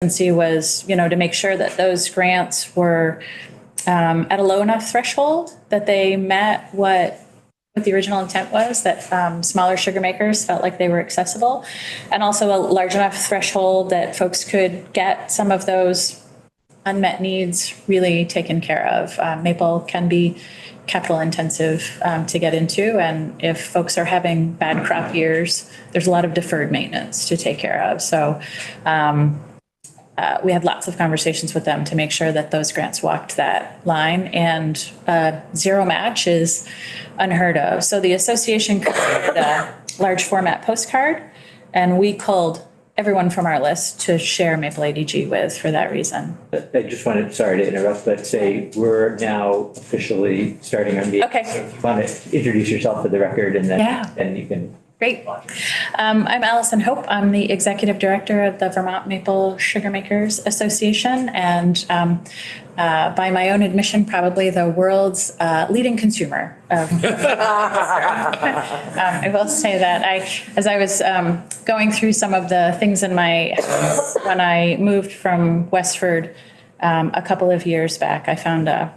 was, to make sure that those grants were at a low enough threshold that they met what the original intent was, that smaller sugar makers felt like they were accessible, and also a large enough threshold that folks could get some of those unmet needs really taken care of. Maple can be capital intensive to get into, and if folks are having bad crop years, there's a lot of deferred maintenance to take care of. So we had lots of conversations with them to make sure that those grants walked that line, and zero match is unheard of. So the association created a large format postcard, and we culled everyone from our list to share Maple ADG with for that reason. I just wanted, sorry to interrupt, but say we're now officially starting our meeting. Okay. So if you want to introduce yourself for the record, and then you can. Great. I'm Allison Hope. I'm the executive director of the Vermont Maple Sugar Makers Association, and by my own admission, probably the world's leading consumer of. I will say that as I was going through some of the things in my when I moved from Westford a couple of years back, I found a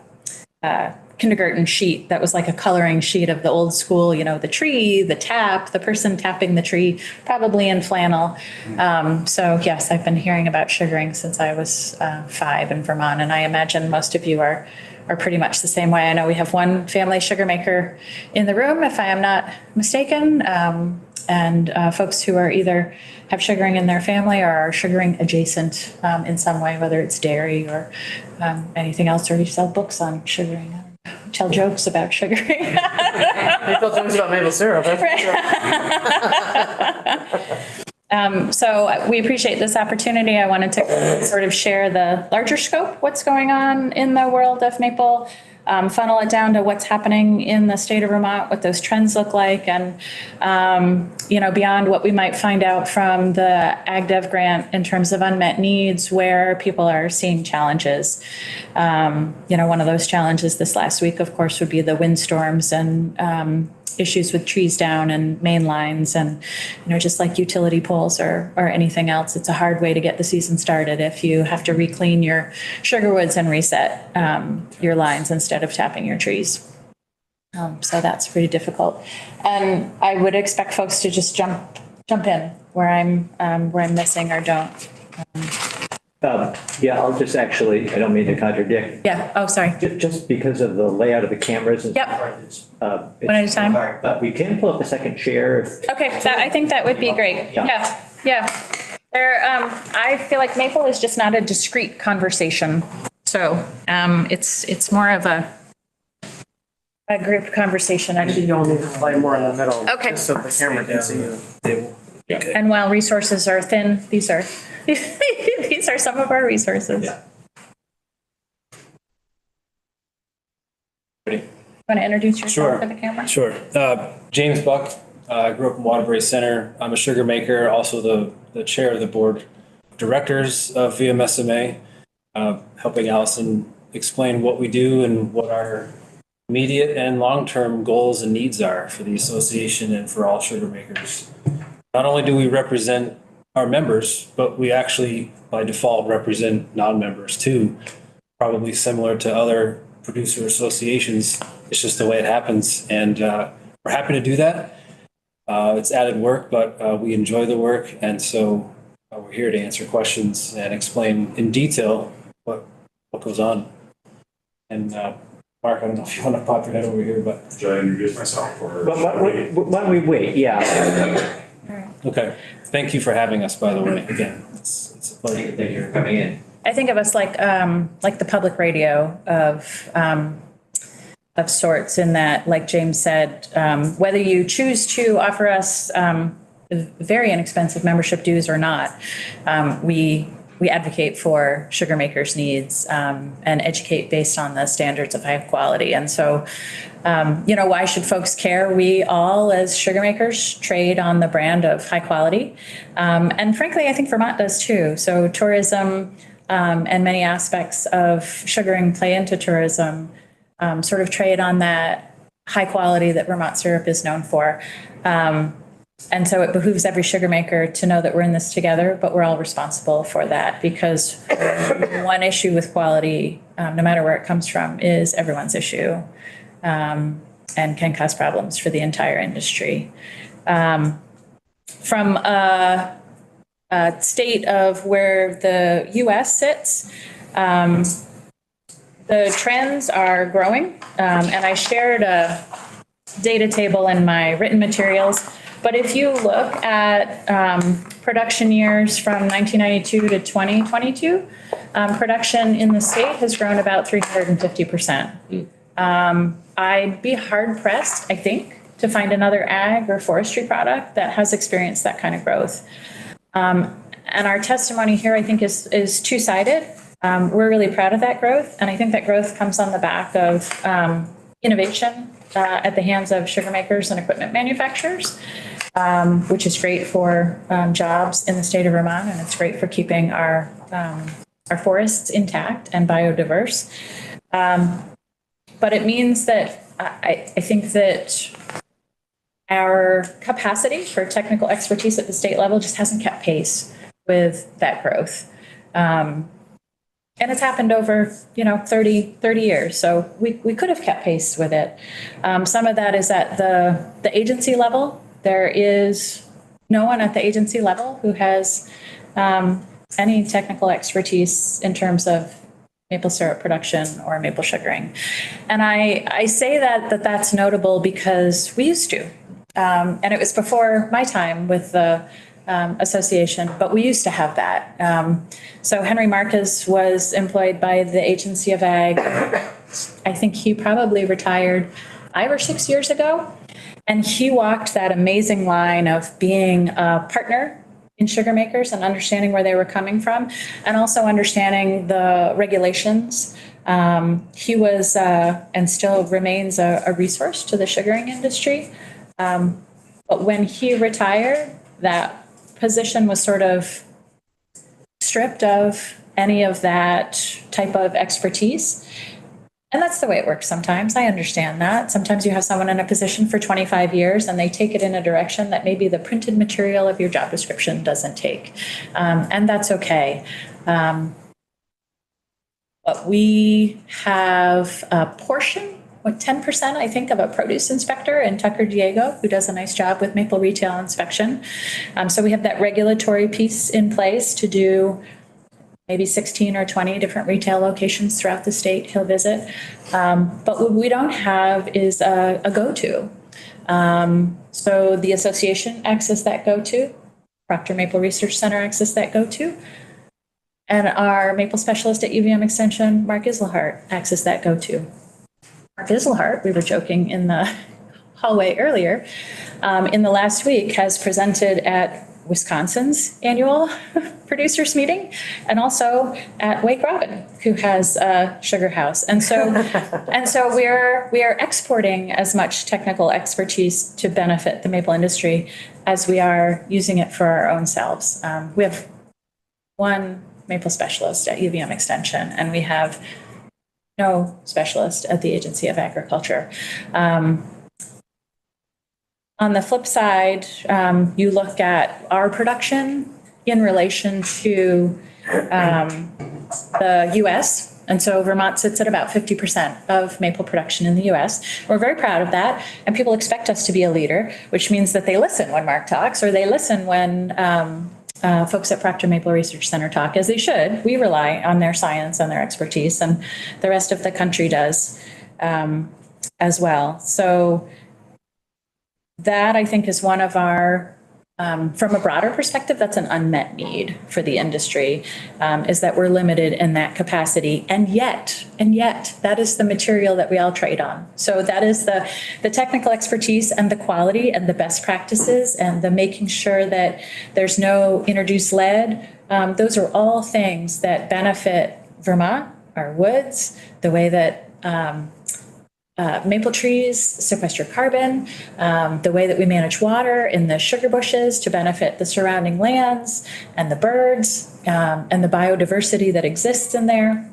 kindergarten sheet that was like a coloring sheet of the old school, the tree, the tap, the person tapping the tree, probably in flannel. So yes, I've been hearing about sugaring since I was 5 in Vermont, and I imagine most of you are pretty much the same way. I know we have one family sugar maker in the room, if I am not mistaken, and folks who are either have sugaring in their family or are sugaring adjacent in some way, whether it's dairy or anything else, or you sell books on sugaring. Tell jokes about sugaring. They tell jokes about maple syrup. So we appreciate this opportunity. I wanted to sort of share the larger scope, what's going on in the world of maple, funnel it down to what's happening in the state of Vermont, what those trends look like, and beyond what we might find out from the AgDev grant in terms of unmet needs, where people are seeing challenges. One of those challenges this last week, of course, would be the windstorms and issues with trees down and main lines, and just like utility poles or anything else, it's a hard way to get the season started if you have to re-clean your sugar woods and reset your lines instead of tapping your trees. So that's pretty difficult, and I would expect folks to just jump in where I'm missing or don't. I'll just I don't mean to contradict. Yeah. Oh, sorry. Just because of the layout of the cameras and Yep. so forth, it's One at a time. hard, but we can pull up a second chair. Okay, I think that would be great. Yeah. I feel like Maple is just not a discrete conversation. So it's more of a group conversation. You all need to play more in the middle. Okay. Just so the camera can see you. And while resources are thin, these are these are some of our resources. Yeah. Ready? Want to introduce yourself Sure. to the camera? Sure. James Buck. I grew up in Waterbury Center. I'm a sugar maker, also the chair of the board of directors of VMSMA, helping Allison explain what we do and what our immediate and long-term goals and needs are for the association and for all sugar makers. Not only do we represent our members, but we actually, by default, represent non-members too, probably similar to other producer associations. It's just the way it happens, and we're happy to do that. It's added work, but we enjoy the work, and so we're here to answer questions and explain in detail what goes on. And Mark, I don't know if you want to pop your head over here, but. Should I introduce myself or? But why don't we wait? Yeah. Okay. Thank you for having us, by the way. Again, it's a pleasure. Thank you for coming in. I think of us like the public radio of sorts, in that, like James said, whether you choose to offer us very inexpensive membership dues or not, we advocate for sugar makers' needs and educate based on the standards of high quality. And so, why should folks care? We all, as sugar makers, trade on the brand of high quality. And frankly, I think Vermont does too. So tourism and many aspects of sugaring play into tourism, sort of trade on that high quality that Vermont syrup is known for. And so it behooves every sugar maker to know that we're in this together, but we're all responsible for that, because one issue with quality, no matter where it comes from, is everyone's issue, and can cause problems for the entire industry. From a state of where the US sits, the trends are growing, and I shared a data table in my written materials. But if you look at production years from 1992 to 2022, production in the state has grown about 350%. I'd be hard pressed, I think, to find another ag or forestry product that has experienced that kind of growth. And our testimony here, I think, is two-sided. We're really proud of that growth, and I think that growth comes on the back of innovation at the hands of sugar makers and equipment manufacturers, which is great for jobs in the state of Vermont, and it's great for keeping our forests intact and biodiverse. But it means that I think that our capacity for technical expertise at the state level just hasn't kept pace with that growth. And it's happened over, 30 years. So we could have kept pace with it. Some of that is at the agency level. There is no one at the agency level who has any technical expertise in terms of maple syrup production or maple sugaring. And I say that's notable because we used to. And it was before my time with the association, but we used to have that. So Henry Marcus was employed by the Agency of Ag. I think he probably retired 5 or 6 years ago. And he walked that amazing line of being a partner in sugar makers and understanding where they were coming from, and also understanding the regulations. He was and still remains a resource to the sugaring industry. But when he retired, that position was sort of stripped of any of that type of expertise. And that's the way it works sometimes. I understand that. Sometimes you have someone in a position for 25 years and they take it in a direction that maybe the printed material of your job description doesn't take. And that's okay. But we have a portion, 10%, I think, of a produce inspector in Tucker Diego, who does a nice job with maple retail inspection. So we have that regulatory piece in place to do maybe 16 or 20 different retail locations throughout the state he'll visit. But what we don't have is a go-to. So the association acts as that go-to. Proctor Maple Research Center acts as that go-to. And our maple specialist at UVM Extension, Mark Islehart, acts as that go-to. Mark Islehart, we were joking in the hallway earlier, in the last week has presented at Wisconsin's annual producers meeting, and also at Wake Robin, who has a sugar house. And so we are exporting as much technical expertise to benefit the maple industry as we are using it for our own selves. We have one maple specialist at UVM Extension, and we have no specialist at the Agency of Agriculture. On the flip side, you look at our production in relation to the US. And so Vermont sits at about 50% of maple production in the US. We're very proud of that. And people expect us to be a leader, which means that they listen when Mark talks, or they listen when folks at Proctor Maple Research Center talk, as they should. We rely on their science and their expertise, and the rest of the country does as well. So that, I think, is one of our, from a broader perspective, that's an unmet need for the industry, is that we're limited in that capacity. And yet, that is the material that we all trade on. So that is the technical expertise and the quality and the best practices and the making sure that there's no introduced lead. Those are all things that benefit Vermont, our woods, the way that maple trees sequester carbon, the way that we manage water in the sugar bushes to benefit the surrounding lands and the birds, and the biodiversity that exists in there.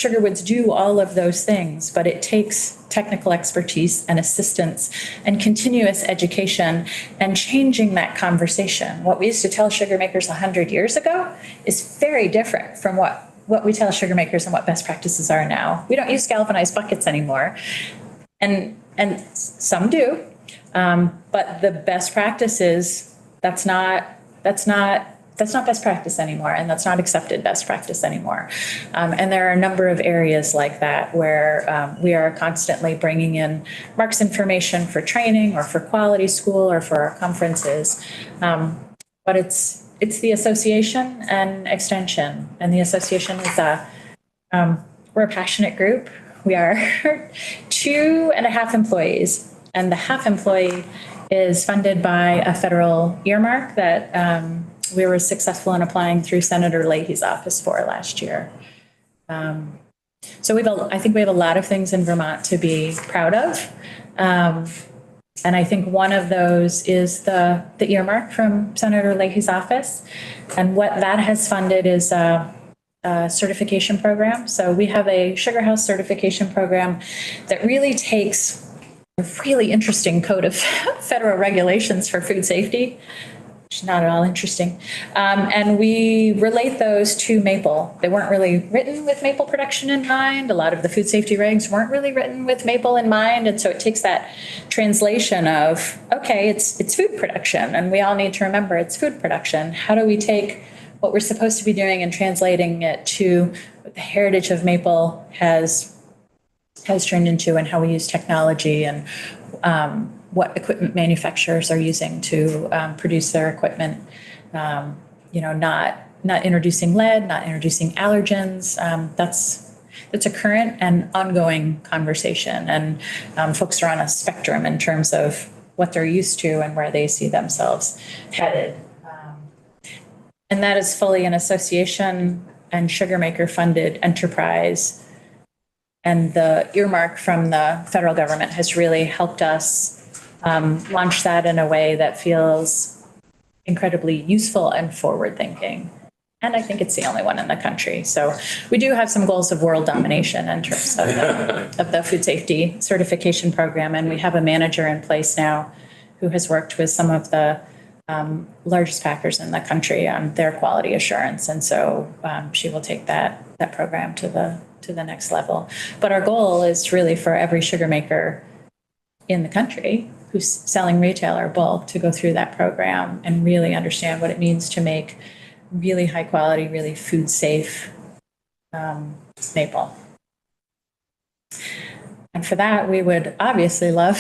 sugar woods do all of those things, but it takes technical expertise and assistance and continuous education and changing that conversation. What we used to tell sugar makers 100 years ago is very different from what we tell sugar makers and what best practices are now. We don't use galvanized buckets anymore, and some do, but the best practice is that's not best practice anymore, and that's not accepted best practice anymore. And there are a number of areas like that where we are constantly bringing in Mark's information for training or for quality school or for our conferences. But it's the association and extension, and the association is we're a passionate group. We are 2.5 employees, and the half employee is funded by a federal earmark that we were successful in applying through Senator Leahy's office for last year. So I think we have a lot of things in Vermont to be proud of. And I think one of those is the earmark from Senator Leahy's office. And what that has funded is a certification program. So we have a Sugar House certification program that really takes a really interesting code of federal regulations for food safety, which is not at all interesting. And we relate those to maple. They weren't really written with maple production in mind. A lot of the food safety regs weren't really written with maple in mind. And so it takes that translation of, okay, it's food production, and we all need to remember it's food production. How do we take what we're supposed to be doing and translating it to what the heritage of maple has turned into, and how we use technology, and what equipment manufacturers are using to produce their equipment. Not introducing lead, not introducing allergens. That's a current and ongoing conversation, and folks are on a spectrum in terms of what they're used to and where they see themselves headed. And that is fully an association and sugar maker funded enterprise. And the earmark from the federal government has really helped us launch that in a way that feels incredibly useful and forward-thinking. And I think it's the only one in the country. So we do have some goals of world domination in terms of the food safety certification program. And we have a manager in place now who has worked with some of the largest packers in the country on their quality assurance. And so she will take that program to the next level. But our goal is really for every sugar maker in the country who's selling retail or bulk to go through that program and really understand what it means to make really high quality, really food safe maple. And for that, we would obviously love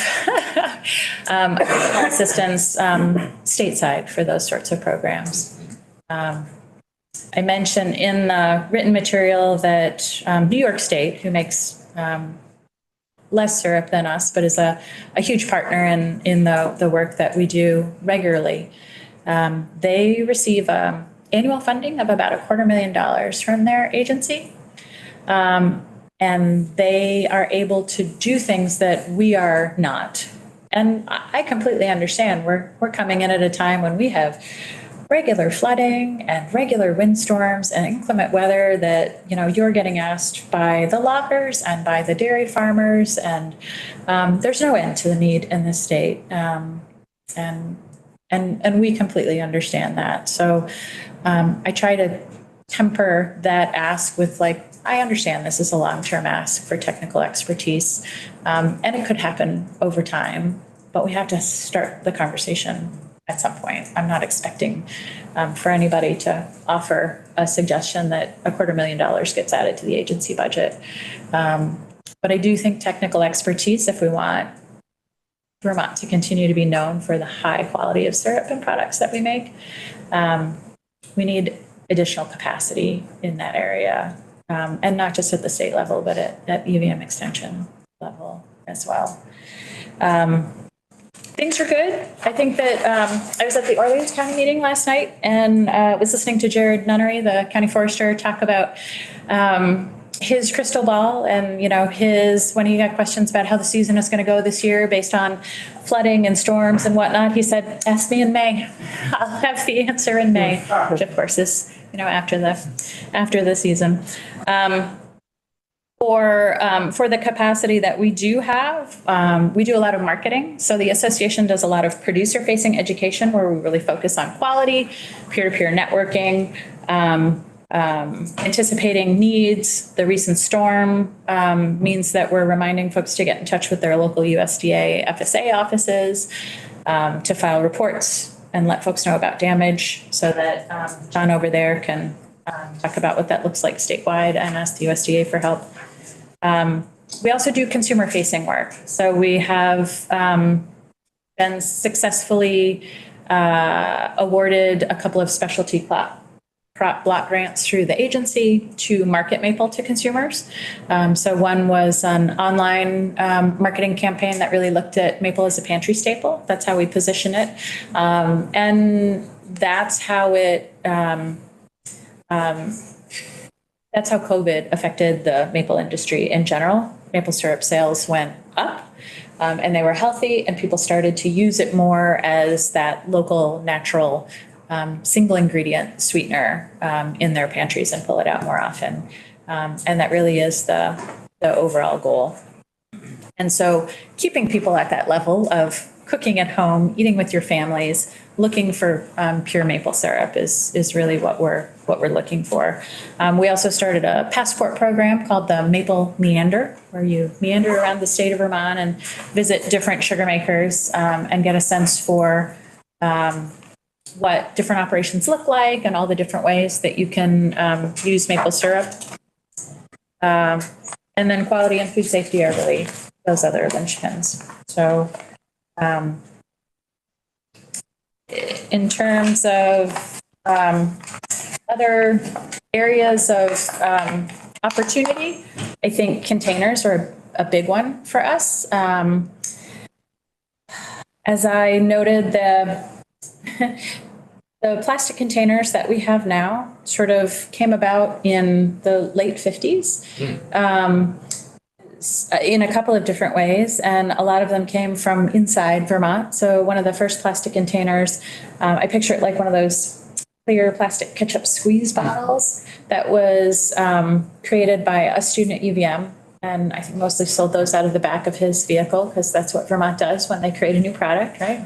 assistance stateside for those sorts of programs. I mentioned in the written material that New York State, who makes less syrup than us, but is a huge partner in the work that we do regularly, they receive annual funding of about $250,000 from their agency. And they are able to do things that we are not. And I completely understand. We're coming in at a time when we have regular flooding and regular windstorms and inclement weather that, you're getting asked by the loggers and by the dairy farmers, and there's no end to the need in this state. And we completely understand that. So I try to temper that ask with I understand this is a long-term ask for technical expertise, and it could happen over time, but we have to start the conversation at some point. I'm not expecting for anybody to offer a suggestion that $250,000 gets added to the agency budget. But I do think technical expertise, if we want Vermont to continue to be known for the high quality of syrup and products that we make, we need additional capacity in that area. And not just at the state level, but at UVM extension level as well. Things are good. I think that I was at the Orleans County meeting last night and was listening to Jared Nunnery, the county forester, talk about his crystal ball and, when he got questions about how the season is going to go this year based on flooding and storms and whatnot. He said, ask me in May. I'll have the answer in May, which of course is, after the season. For the capacity that we do have, we do a lot of marketing. So the association does a lot of producer-facing education where we really focus on quality, peer-to-peer networking, anticipating needs. The recent storm means that we're reminding folks to get in touch with their local USDA FSA offices, to file reports and let folks know about damage so that John over there can talk about what that looks like statewide and ask the USDA for help. We also do consumer-facing work. So we have been successfully awarded a couple of specialty block grants through the agency to market Maple to consumers. So one was an online marketing campaign that really looked at Maple as a pantry staple. That's how we position it. And that's how that's how COVID affected the maple industry in general. Maple syrup sales went up, and they were healthy, and people started to use it more as that local, natural, single ingredient sweetener in their pantries and pull it out more often. And that really is the overall goal. And so keeping people at that level of cooking at home, eating with your families, looking for pure maple syrup is really what we're looking for. We also started a passport program called the Maple Meander, where you meander around the state of Vermont and visit different sugar makers and get a sense for what different operations look like and all the different ways that you can use maple syrup. And then quality and food safety are really those other linchpins. So in terms of other areas of opportunity, I think containers are a big one for us. As I noted, the plastic containers that we have now sort of came about in the late 50s. In a couple of different ways, and a lot of them came from inside Vermont. So one of the first plastic containers, I picture it like one of those clear plastic ketchup squeeze bottles that was created by a student at UVM, and I think mostly sold those out of the back of his vehicle because that's what Vermont does when they create a new product, right?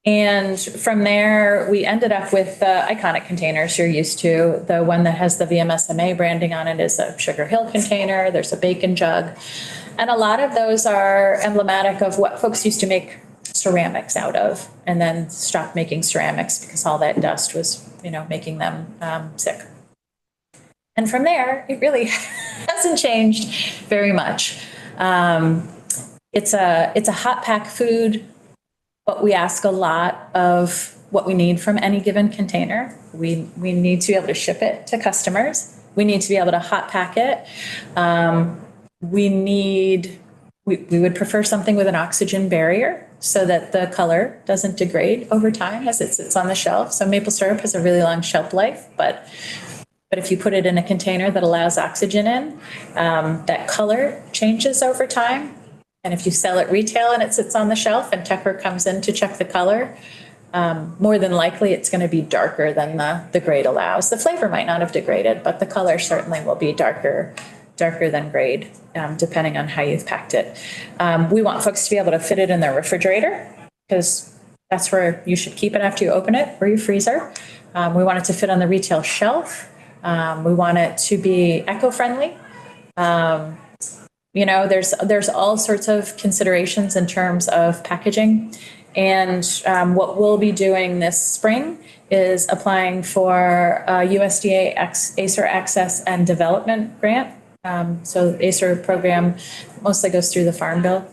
And from there, we ended up with the iconic containers you're used to. The one that has the VMSMA branding on it is a Sugar Hill container. There's a bacon jug. And a lot of those are emblematic of what folks used to make ceramics out of and then stopped making ceramics because all that dust was, making them sick. And from there, it really hasn't changed very much. It's a hot pack food. But we ask a lot of what we need from any given container. We need to be able to ship it to customers. We need to be able to hot pack it. We would prefer something with an oxygen barrier so that the color doesn't degrade over time as it sits on the shelf. So maple syrup has a really long shelf life, but if you put it in a container that allows oxygen in, that color changes over time. And if you sell it retail and it sits on the shelf and Tucker comes in to check the color, more than likely it's going to be darker than the grade allows. The flavor might not have degraded, but the color certainly will be darker than grade, depending on how you've packed it. We want folks to be able to fit it in their refrigerator because that's where you should keep it after you open it, or your freezer. We want it to fit on the retail shelf. We want it to be eco-friendly. There's all sorts of considerations in terms of packaging. And what we'll be doing this spring is applying for a USDA ACER Access and Development Grant. So the ACER program mostly goes through the Farm Bill.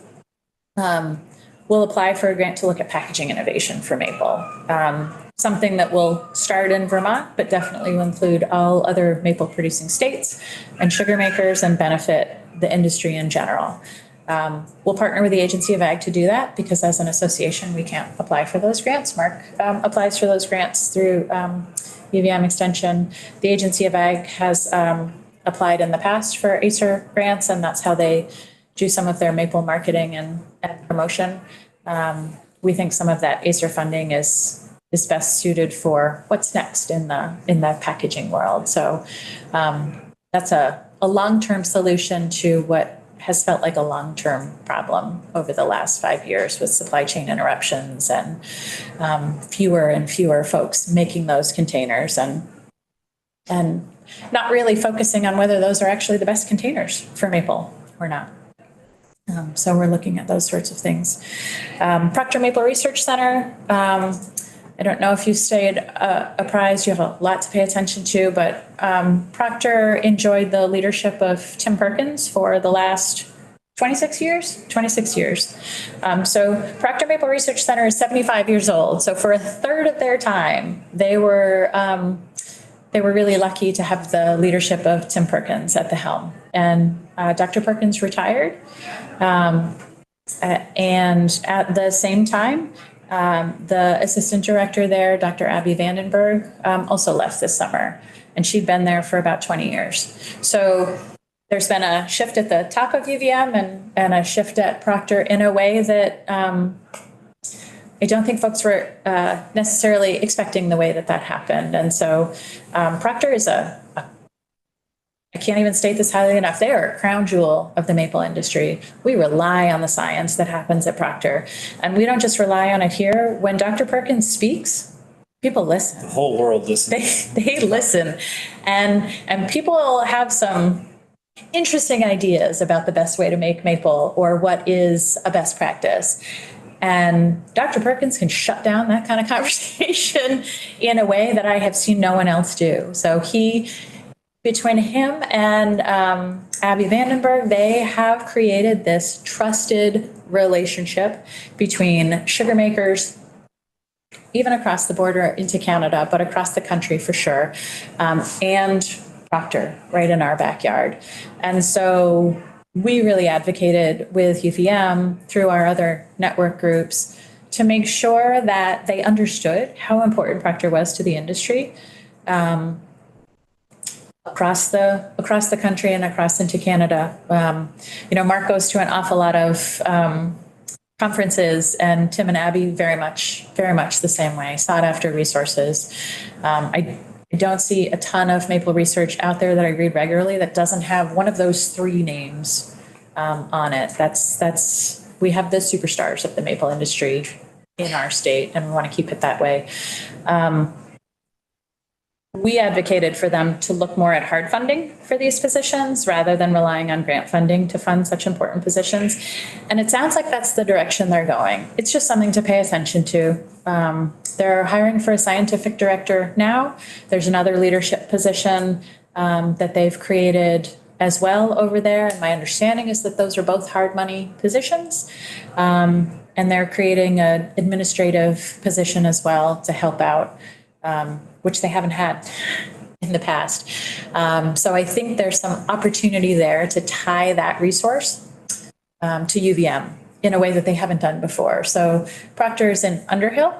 We'll apply for a grant to look at packaging innovation for maple. Something that will start in Vermont, but definitely will include all other maple producing states and sugar makers and benefit the industry in general. We'll partner with the Agency of Ag to do that because as an association, we can't apply for those grants. Mark applies for those grants through UVM Extension. The Agency of Ag has applied in the past for ACER grants, and that's how they do some of their maple marketing and promotion. We think some of that ACER funding is best suited for what's next in the packaging world. So that's a long-term solution to what has felt like a long-term problem over the last 5 years with supply chain interruptions and fewer and fewer folks making those containers and not really focusing on whether those are actually the best containers for maple or not. So we're looking at those sorts of things. Proctor Maple Research Center, I don't know if you stayed apprised, you have a lot to pay attention to, but Proctor enjoyed the leadership of Tim Perkins for the last 26 years. So Proctor Maple Research Center is 75 years old. So for a third of their time, they were really lucky to have the leadership of Tim Perkins at the helm. And Dr. Perkins retired. And at the same time, the assistant director there, Dr. Abby Vandenberg, also left this summer, and she'd been there for about 20 years. So there's been a shift at the top of UVM and a shift at Proctor in a way that I don't think folks were necessarily expecting the way that happened. And so Proctor is I can't even state this highly enough. They are a crown jewel of the maple industry. We rely on the science that happens at Proctor. And we don't just rely on it here. When Dr. Perkins speaks, people listen. The whole world listens. They listen. And people have some interesting ideas about the best way to make maple or what is a best practice. And Dr. Perkins can shut down that kind of conversation in a way that I have seen no one else do. So between him and Abby Vandenberg, they have created this trusted relationship between sugar makers, even across the border into Canada, but across the country for sure, and Proctor right in our backyard. And so we really advocated with UVM through our other network groups to make sure that they understood how important Proctor was to the industry. Across the country and across into Canada. Mark goes to an awful lot of conferences, and Tim and Abby very much the same way, sought after resources. I don't see a ton of maple research out there that I read regularly that doesn't have one of those three names on it. We have the superstars of the maple industry in our state, and we want to keep it that way. We advocated for them to look more at hard funding for these positions rather than relying on grant funding to fund such important positions. And it sounds like that's the direction they're going. It's just something to pay attention to. They're hiring for a scientific director now. There's another leadership position that they've created as well over there. And my understanding is that those are both hard money positions. And they're creating an administrative position as well to help out, which they haven't had in the past. So I think there's some opportunity there to tie that resource to UVM in a way that they haven't done before. So Proctor is in Underhill,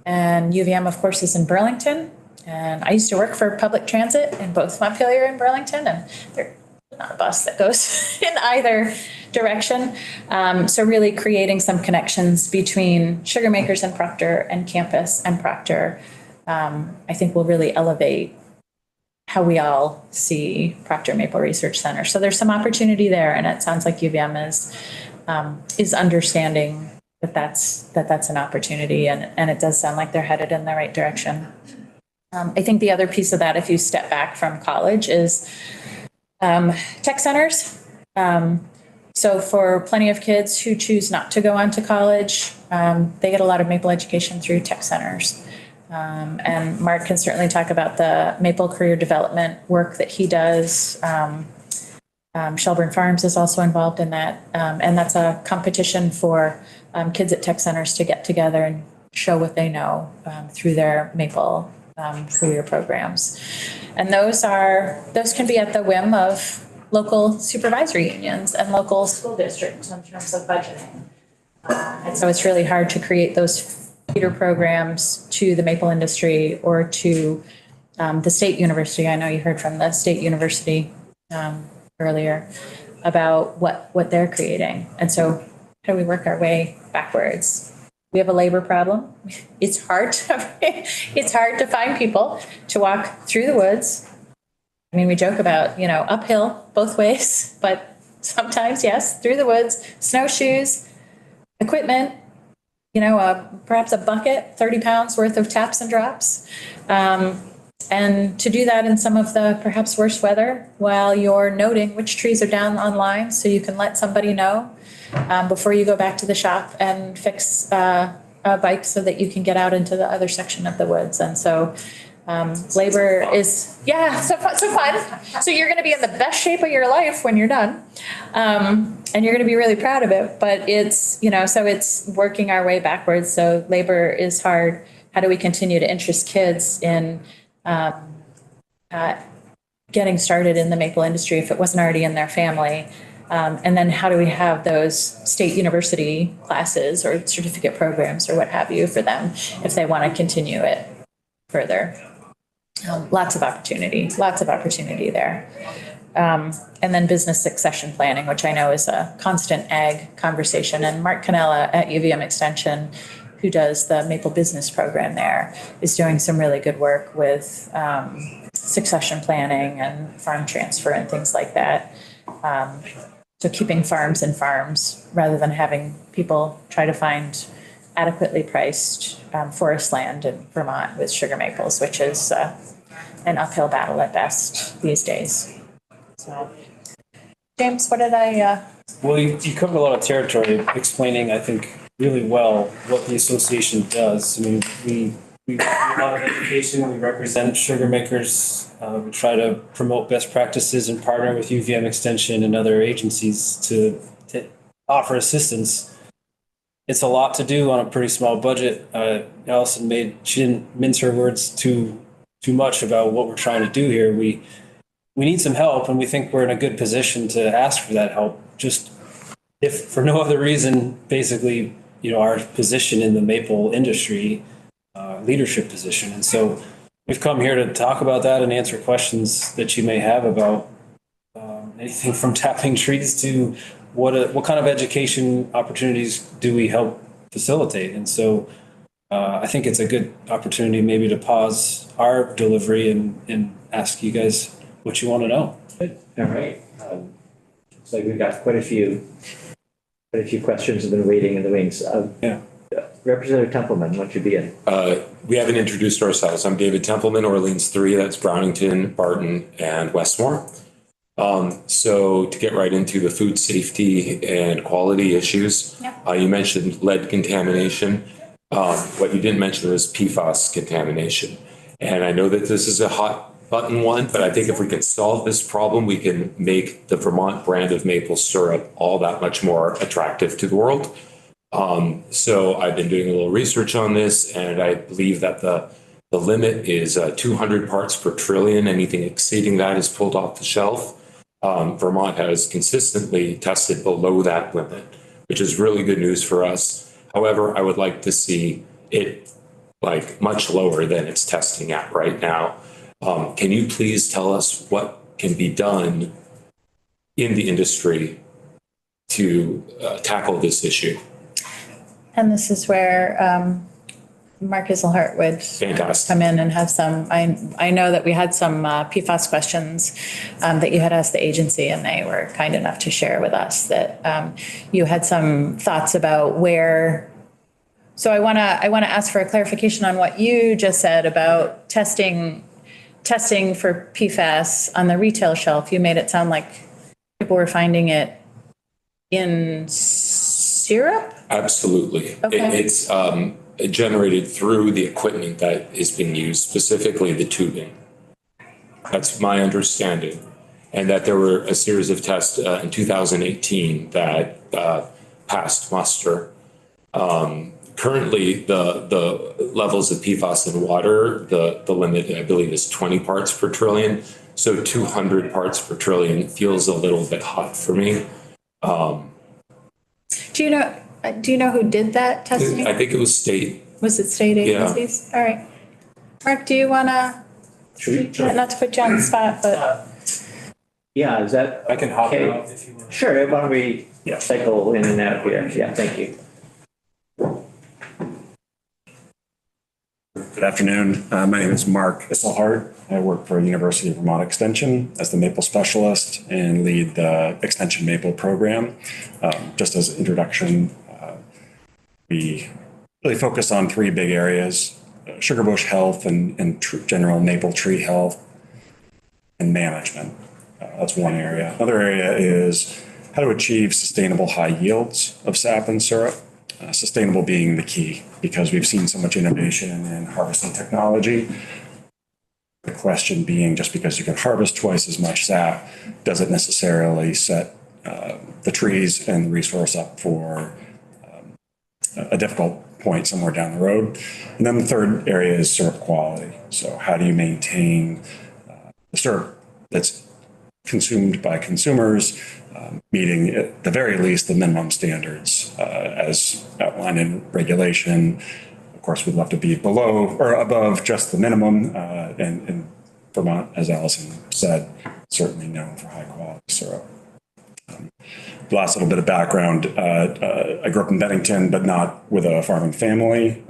and UVM, of course, is in Burlington. And I used to work for public transit in both Montpelier and Burlington, and there's not a bus that goes in either direction. So really creating some connections between sugar makers and Proctor and campus and Proctor, I think will really elevate how we all see Proctor Maple Research Center. So there's some opportunity there, and it sounds like UVM is understanding that that's an opportunity, and it does sound like they're headed in the right direction. I think the other piece of that, if you step back from college, is tech centers. So for plenty of kids who choose not to go on to college, they get a lot of maple education through tech centers. And Mark can certainly talk about the maple career development work that he does. Shelburne Farms is also involved in that. And that's a competition for kids at tech centers to get together and show what they know through their maple career programs. And those can be at the whim of local supervisory unions and local school districts in terms of budgeting. And so it's really hard to create those feeder programs to the maple industry or to the state university. I know you heard from the state university earlier about what they're creating. And so how do we work our way backwards? We have a labor problem. It's hard to find people to walk through the woods I mean, we joke about, uphill both ways, but sometimes, yes, through the woods, snowshoes, equipment, perhaps a bucket, 30 pounds worth of taps and drops. And to do that in some of the perhaps worse weather while you're noting which trees are down on line so you can let somebody know before you go back to the shop and fix a bike so that you can get out into the other section of the woods. And so labor is, so fun. So you're going to be in the best shape of your life when you're done. And you're going to be really proud of it. But it's, so it's working our way backwards. So labor is hard. How do we continue to interest kids in getting started in the maple industry if it wasn't already in their family? And then how do we have those state university classes or certificate programs or what have you for them if they want to continue it further? Lots of opportunity there. And then business succession planning, which I know is a constant ag conversation. And Mark Cannella at UVM Extension, who does the Maple Business Program there, is doing some really good work with succession planning and farm transfer and things like that. So keeping farms in farms rather than having people try to find adequately priced forest land in Vermont with sugar maples, which is an uphill battle at best these days. So, James, what did I? Well, you covered a lot of territory explaining, I think, really well what the association does. I mean, we do a lot of education. We represent sugar makers. We try to promote best practices and partner with UVM Extension and other agencies to offer assistance. It's a lot to do on a pretty small budget. Allison she didn't mince her words too much about what we're trying to do here. We need some help, and we think we're in a good position to ask for that help. Just if for no other reason, basically, our position in the maple industry, leadership position. And so we've come here to talk about that and answer questions that you may have about anything from tapping trees to what kind of education opportunities do we help facilitate. And so I think it's a good opportunity maybe to pause our delivery and ask you guys what you want to know. Good. All right. Looks like we've got quite a few questions have been waiting in the wings. Yeah. Representative Templeman, why don't you begin? We haven't introduced ourselves. I'm David Templeman, Orleans 3, that's Brownington, Barton, and Westmore. So to get right into the food safety and quality issues, you mentioned lead contamination. What you didn't mention was PFAS contamination. And I know that this is a hot button one, but I think if we can solve this problem, we can make the Vermont brand of maple syrup all that much more attractive to the world. So I've been doing a little research on this, and I believe that the limit is 200 parts per trillion. Anything exceeding that is pulled off the shelf. Vermont has consistently tested below that limit, which is really good news for us. However, I would like to see it much lower than it's testing at right now. Can you please tell us what can be done in the industry to tackle this issue? And this is where Mark Iselhart would come in and have some, I know that we had some PFAS questions that you had asked the agency, and they were kind enough to share with us that you had some thoughts about where. So I want to ask for a clarification on what you just said about testing for PFAS on the retail shelf. You made it sound like people were finding it in syrup? Absolutely. Okay. It's generated through the equipment that is being used, specifically the tubing. That's my understanding. And that there were a series of tests in 2018 that passed muster. Currently, the levels of PFAS in water, the limit, I believe, is 20 parts per trillion. So 200 parts per trillion feels a little bit hot for me. Do you know who did that testing? I think it was state. Was it state agencies? Yeah. All right. Mark, do you want to, not to put you on the spot, but. Yeah, is that? I can hop okay? out if you want. Sure, why don't we cycle in and out here? Yeah, thank you. Good afternoon. My name is Mark Isselhart. I work for University of Vermont Extension as the Maple Specialist and lead the Extension Maple program. Just as an introduction, we really focus on three big areas: sugar bush health and general maple tree health and management. That's one area. Another area is how to achieve sustainable high yields of sap and syrup. Sustainable being the key, because we've seen so much innovation in harvesting technology. The question being, just because you can harvest twice as much sap, does it necessarily set the trees and the resource up for a difficult point somewhere down the road? And then the third area is syrup quality. So how do you maintain the syrup that's consumed by consumers, meeting at the very least the minimum standards as outlined in regulation. Of course, we'd love to be below or above just the minimum. And Vermont, as Allison said, certainly known for high quality syrup. Last little bit of background. I grew up in Bennington, but not with a farming family.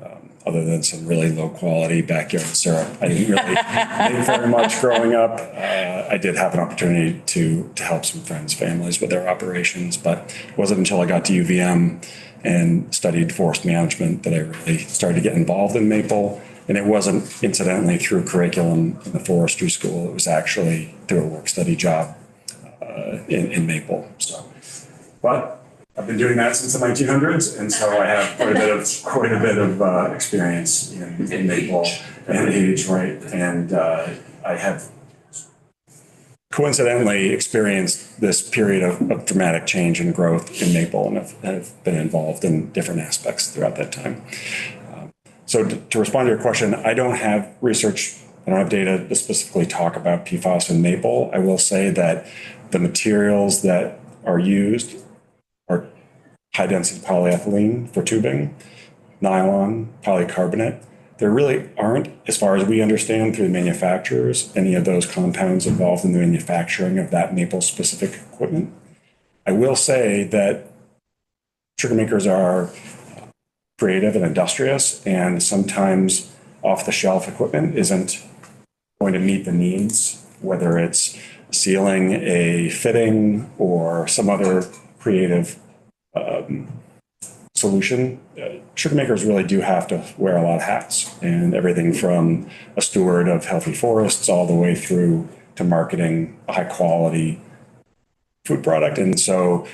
Other than some really low quality backyard syrup, I didn't really make very much growing up. I did have an opportunity to help some friends' families with their operations, but it wasn't until I got to UVM and studied forest management that I really started to get involved in maple. And it wasn't incidentally through curriculum in the forestry school. It was actually through a work study job in maple. So, but I've been doing that since the 1900s, and so I have quite a bit of experience in maple and age, right? And I have coincidentally experienced this period of dramatic change and growth in maple, and have been involved in different aspects throughout that time. So to respond to your question, I don't have research, I don't have data to specifically talk about PFAS in maple. I will say that the materials that are used are high-density polyethylene for tubing, nylon, polycarbonate. There really aren't, as far as we understand through the manufacturers, any of those compounds involved in the manufacturing of that maple-specific equipment. I will say that sugar makers are creative and industrious, and sometimes off-the-shelf equipment isn't going to meet the needs, whether it's sealing a fitting or some other creative solution. Sugar makers really do have to wear a lot of hats, and everything from a steward of healthy forests all the way through to marketing a high quality food product. And so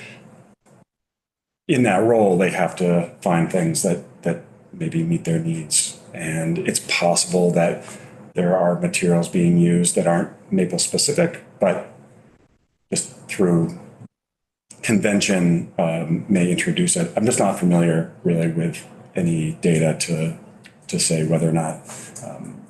in that role, they have to find things that maybe meet their needs. And it's possible that there are materials being used that aren't maple specific, but just through convention may introduce it. I'm just not familiar really with any data to say whether or not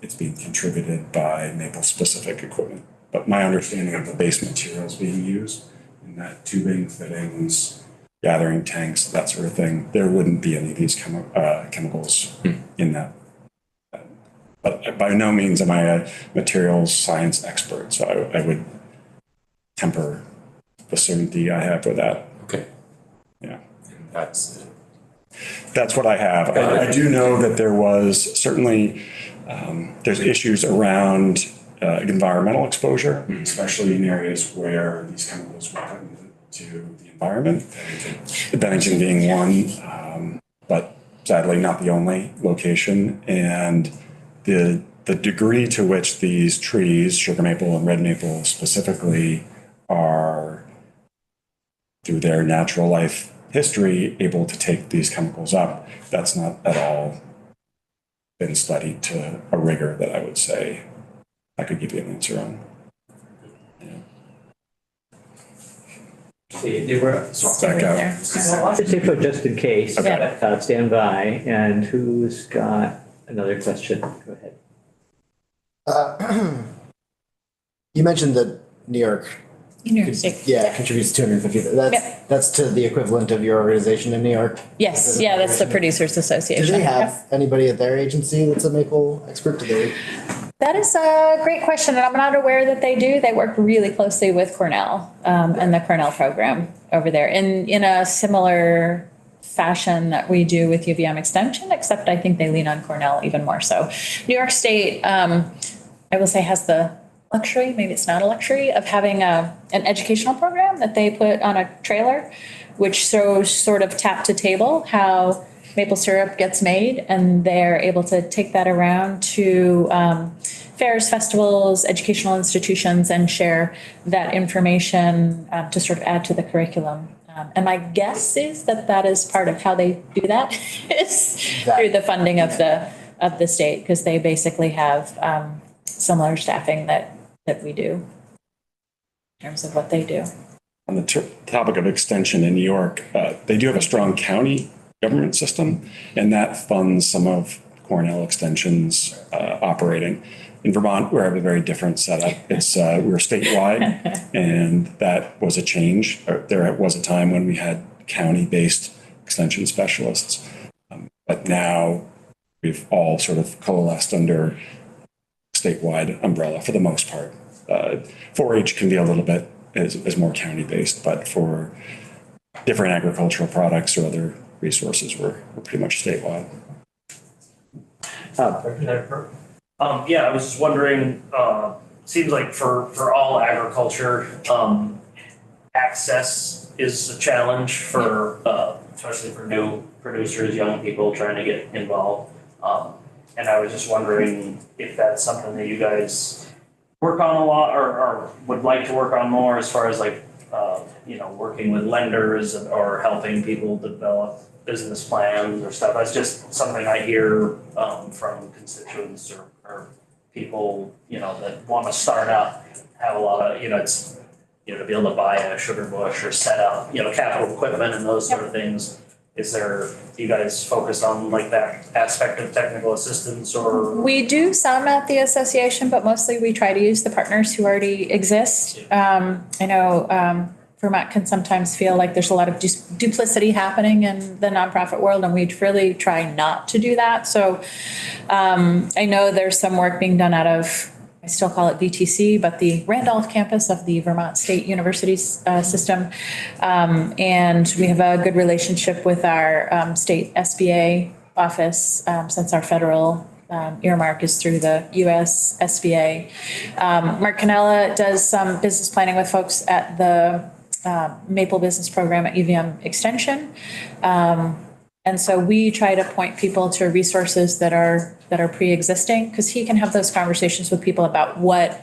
it's being contributed by maple specific equipment. But my understanding of the base materials being used in that tubing, fittings, gathering tanks, that sort of thing, there wouldn't be any of these chemicals in that. But by no means am I a materials science expert, so I would temper the certainty I have with that. Okay. Yeah. And that's what I have. I do know that there was certainly, there's issues around environmental exposure, especially in areas where these chemicals were put into the environment. Bennington being one, but sadly not the only location. And the degree to which these trees, sugar maple and red maple specifically, are through their natural life history able to take these chemicals up, that's not at all been studied to a rigor that I would say I could give you an answer on. They were. Back out. I'll just take for just in case. Okay. Stand by. And who's got another question? Go ahead. You mentioned that New York, contributes 250. That's to the equivalent of your organization in New York. Yes, yeah, that's the Producers Association. Do they have anybody at their agency that's a maple expert? Do they? That is a great question, and I'm not aware that they do. They work really closely with Cornell and the Cornell program over there in a similar fashion that we do with UVM Extension, except I think they lean on Cornell even more so. New York State, I will say, has the luxury, maybe it's not a luxury, of having an educational program that they put on a trailer, which shows sort of tap to table how maple syrup gets made, and they're able to take that around to fairs, festivals, educational institutions, and share that information to sort of add to the curriculum. And my guess is that that is part of how they do that is through the funding of the state, because they basically have similar staffing that we do in terms of what they do. On the topic of extension in New York, they do have a strong county government system, and that funds some of Cornell Extension's operating. In Vermont, we have a very different setup. It's we're statewide, and that was a change. There was a time when we had county-based extension specialists, but now we've all sort of coalesced under statewide umbrella for the most part. 4-H can be a little bit is more county-based, but for different agricultural products or other resources, we're pretty much statewide. Yeah, I was just wondering, seems like for all agriculture, access is a challenge for, especially for new producers, young people trying to get involved. And I was just wondering if that's something that you guys work on a lot or would like to work on more as far as like, working with lenders or helping people develop business plans or stuff. That's just something I hear from constituents or people, that want to start up, have a lot of, it's, to be able to buy a sugar bush or set up, capital equipment and those sort of things. Do you guys focus on like that aspect of technical assistance or? We do some at the association, but mostly we try to use the partners who already exist. I know Vermont can sometimes feel like there's a lot of duplicity happening in the nonprofit world, and we really try not to do that. So I know there's some work being done out of, I still call it VTC, but the Randolph campus of the Vermont State University system. And we have a good relationship with our state SBA office since our federal earmark is through the US SBA. Mark Canella does some business planning with folks at the Maple Business Program at UVM Extension. And so we try to point people to resources that are pre-existing, because he can have those conversations with people about what's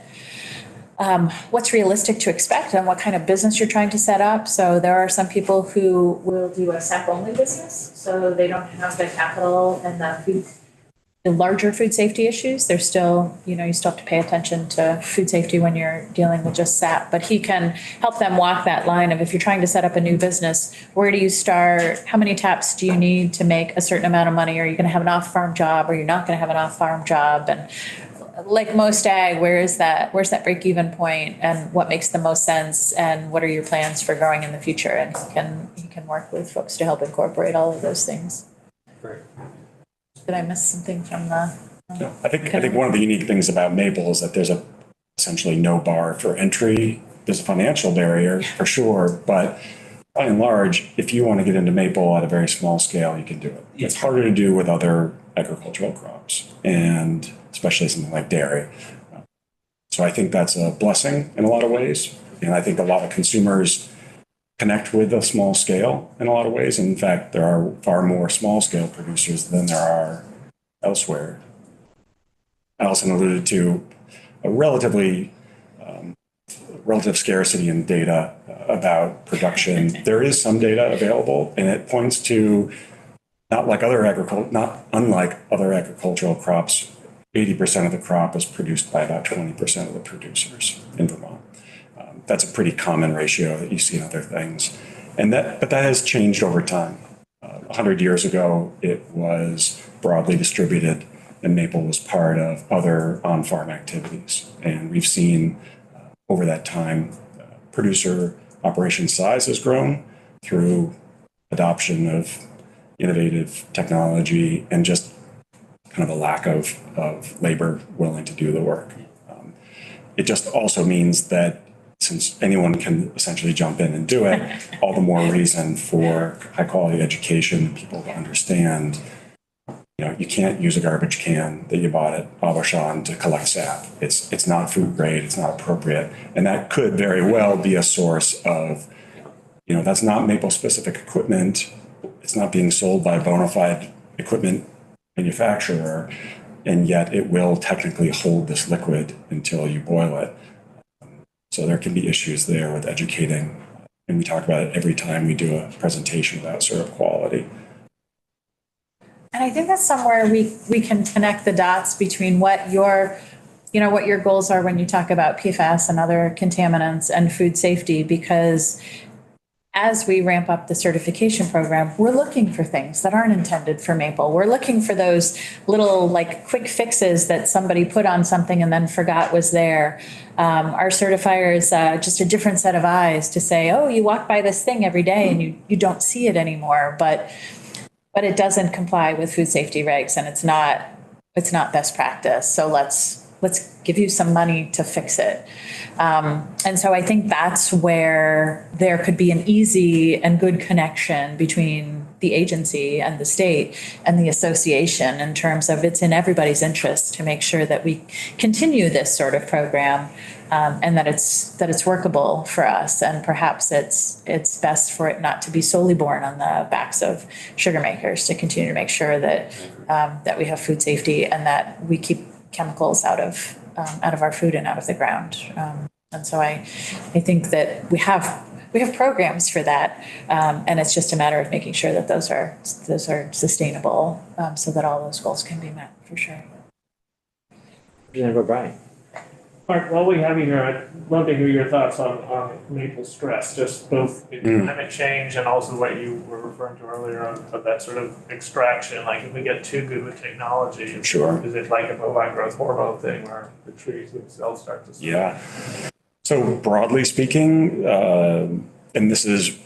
realistic to expect and what kind of business you're trying to set up. So there are some people who will do a SAP-only business, so they don't have the capital and the larger food safety issues. There's still, you still have to pay attention to food safety when you're dealing with just SAP, but he can help them walk that line of, if you're trying to set up a new business, where do you start? How many taps do you need to make a certain amount of money? Are you going to have an off-farm job, or you're not going to have an off-farm job? And like most ag, where's that break-even point, and what makes the most sense, and what are your plans for growing in the future? And he can work with folks to help incorporate all of those things. Great. Did I miss something from the? No, I think one of the unique things about Maple is that there's essentially no bar for entry. There's a financial barrier for sure, but by and large, if you want to get into maple at a very small scale, you can do it. It's harder to do with other agricultural crops, and especially something like dairy. So I think that's a blessing in a lot of ways, and I think a lot of consumers connect with a small scale in a lot of ways. In fact, there are far more small scale producers than there are elsewhere. Allison alluded to a relative scarcity in data about production. There is some data available, and it points to not unlike other agricultural crops, 80% of the crop is produced by about 20% of the producers in Vermont. That's a pretty common ratio that you see in other things. But that has changed over time. 100 years ago, it was broadly distributed, and maple was part of other on-farm activities. And we've seen over that time, producer operation size has grown through adoption of innovative technology and just kind of a lack of labor willing to do the work. It just also means that since anyone can essentially jump in and do it, all the more reason for high quality education, people to understand, you can't use a garbage can that you bought at Auchan to collect sap. It's not food grade, it's not appropriate. And that could very well be a source of, that's not Maple specific equipment. It's not being sold by a bona fide equipment manufacturer, and yet it will technically hold this liquid until you boil it. So there can be issues there with educating, and we talk about it every time we do a presentation about syrup quality. And I think that's somewhere we can connect the dots between what your goals are when you talk about PFAS and other contaminants and food safety, because as we ramp up the certification program, we're looking for things that aren't intended for maple. We're looking for those little quick fixes that somebody put on something and then forgot was there. Our certifier is just a different set of eyes to say, oh, you walk by this thing every day and you don't see it anymore, but it doesn't comply with food safety regs, and it's not best practice. So let's give you some money to fix it. And so I think that's where there could be an easy and good connection between the agency and the state and the association in terms of it's in everybody's interest to make sure that we continue this sort of program, and that it's workable for us. And perhaps it's best for it not to be solely borne on the backs of sugar makers, to continue to make sure that we have food safety and that we keep chemicals out of our food and out of the ground. And so I think that we have programs for that, and it's just a matter of making sure that those are sustainable, so that all those goals can be met, for sure. Representative O'Brien. Mark, while we have you here, I'd love to hear your thoughts on maple stress, just both in climate change and also what you were referring to earlier of that sort of extraction. Like if we get too good with technology, Sure. Is it like a bovine growth hormone thing where the trees themselves start to? Yeah. So broadly speaking, and this is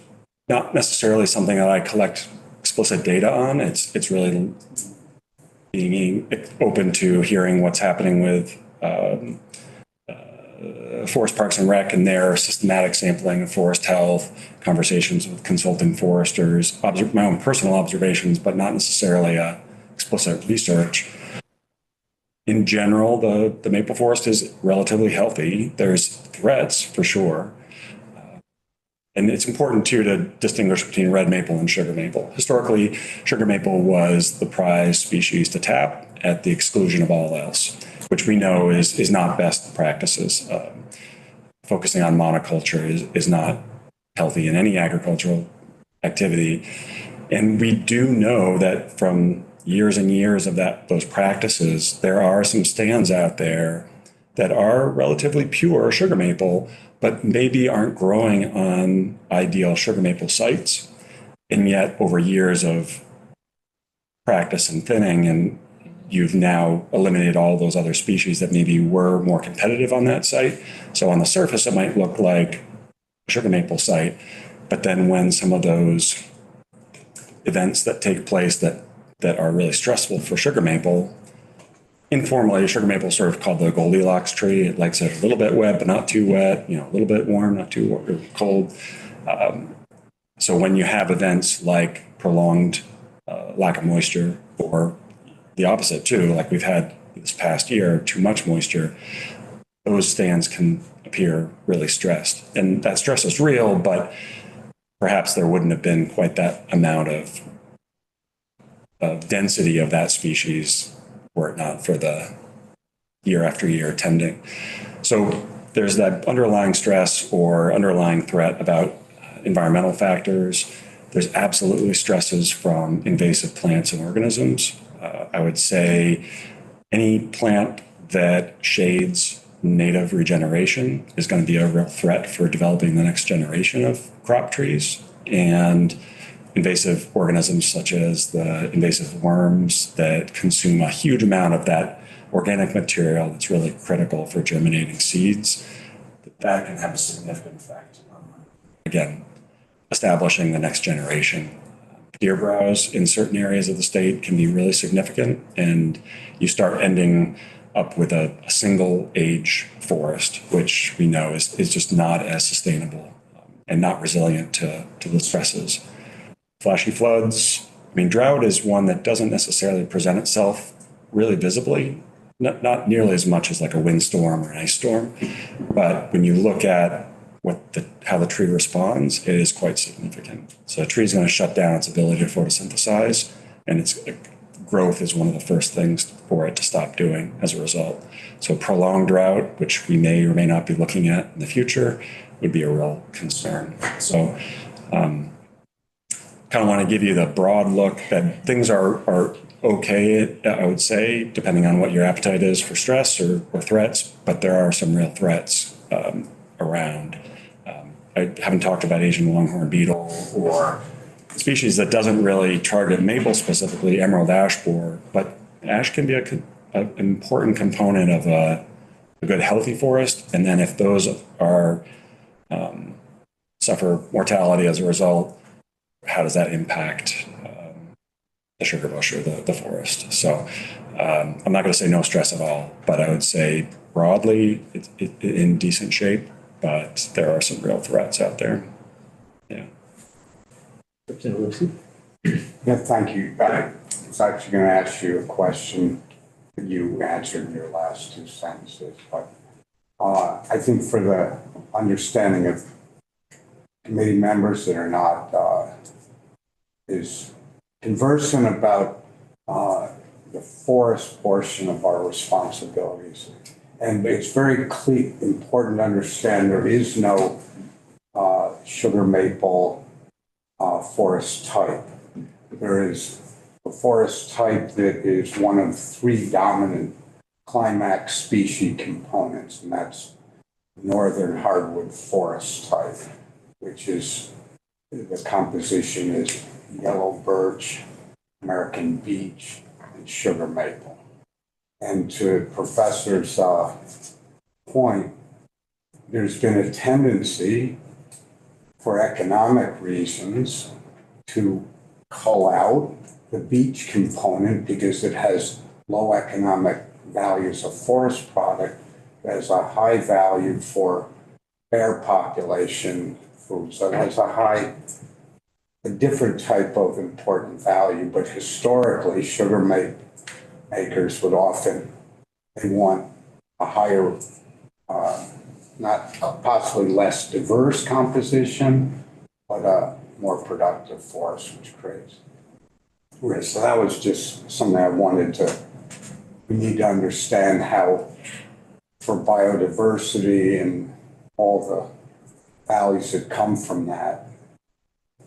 not necessarily something that I collect explicit data on. It's really being open to hearing what's happening with Forest Parks and Rec and their systematic sampling of forest health, conversations with consulting foresters, my own personal observations, but not necessarily explicit research. In general, the maple forest is relatively healthy. There's threats for sure. And it's important too to distinguish between red maple and sugar maple. Historically, sugar maple was the prize species to tap at the exclusion of all else, which we know is not best practices. Focusing on monoculture is not healthy in any agricultural activity. And we do know that from years and years of those practices, there are some stands out there that are relatively pure sugar maple, but maybe aren't growing on ideal sugar maple sites. And yet over years of practice and thinning, and you've now eliminated all those other species that maybe were more competitive on that site. So on the surface, it might look like a sugar maple site, but then when some of those events that take place that are really stressful for sugar maple, informally, sugar maple is sort of called the Goldilocks tree. It likes it a little bit wet, but not too wet, a little bit warm, not too cold. So when you have events like prolonged lack of moisture, or the opposite too, like we've had this past year, too much moisture, those stands can appear really stressed. And that stress is real, but perhaps there wouldn't have been quite that amount of density of that species were it not for the year after year tending. So there's that underlying stress or underlying threat about environmental factors. There's absolutely stresses from invasive plants and organisms. I would say any plant that shades native regeneration is going to be a real threat for developing the next generation of crop trees. And invasive organisms such as the invasive worms that consume a huge amount of that organic material that's really critical for germinating seeds, that can have a significant effect on, again, establishing the next generation. Deer browse in certain areas of the state can be really significant, and you start ending up with a single age forest, which we know is just not as sustainable and not resilient to the stresses. Flashy floods, I mean, drought is one that doesn't necessarily present itself really visibly, not nearly as much as like a windstorm or an ice storm. But when you look at how the tree responds, it is quite significant. So a tree is going to shut down its ability to photosynthesize, and its growth is one of the first things for it to stop doing as a result. So prolonged drought, which we may or may not be looking at in the future, would be a real concern. So kind of want to give you the broad look that things are okay, I would say, depending on what your appetite is for stress or threats, but there are some real threats around. I haven't talked about Asian longhorn beetle or a species that doesn't really target maple specifically, emerald ash borer, but ash can be an important component of a good healthy forest. And then if those are suffer mortality as a result, how does that impact the sugar bush or the forest? So I'm not going to say no stress at all, but I would say broadly it's in decent shape, but there are some real threats out there. Yeah. Yeah, thank you. I was actually going to ask you a question that you answered in your last two sentences, but I think for the understanding of committee members that are not is conversant about the forest portion of our responsibilities. And it's very important to understand there is no sugar maple forest type. There is a forest type that is one of three dominant climax species components, and that's northern hardwood forest type, which is the composition is yellow birch, American beech, and sugar maple. And to Professor's point, there's been a tendency for economic reasons to cull out the beech component because it has low economic value as a forest product, it has a high value for bear population food. So it has a different type of important value, but historically sugar makers would often, they want a higher, possibly less diverse composition, but a more productive forest, which creates risk. So that was just something I wanted we need to understand how, for biodiversity and all the values that come from that,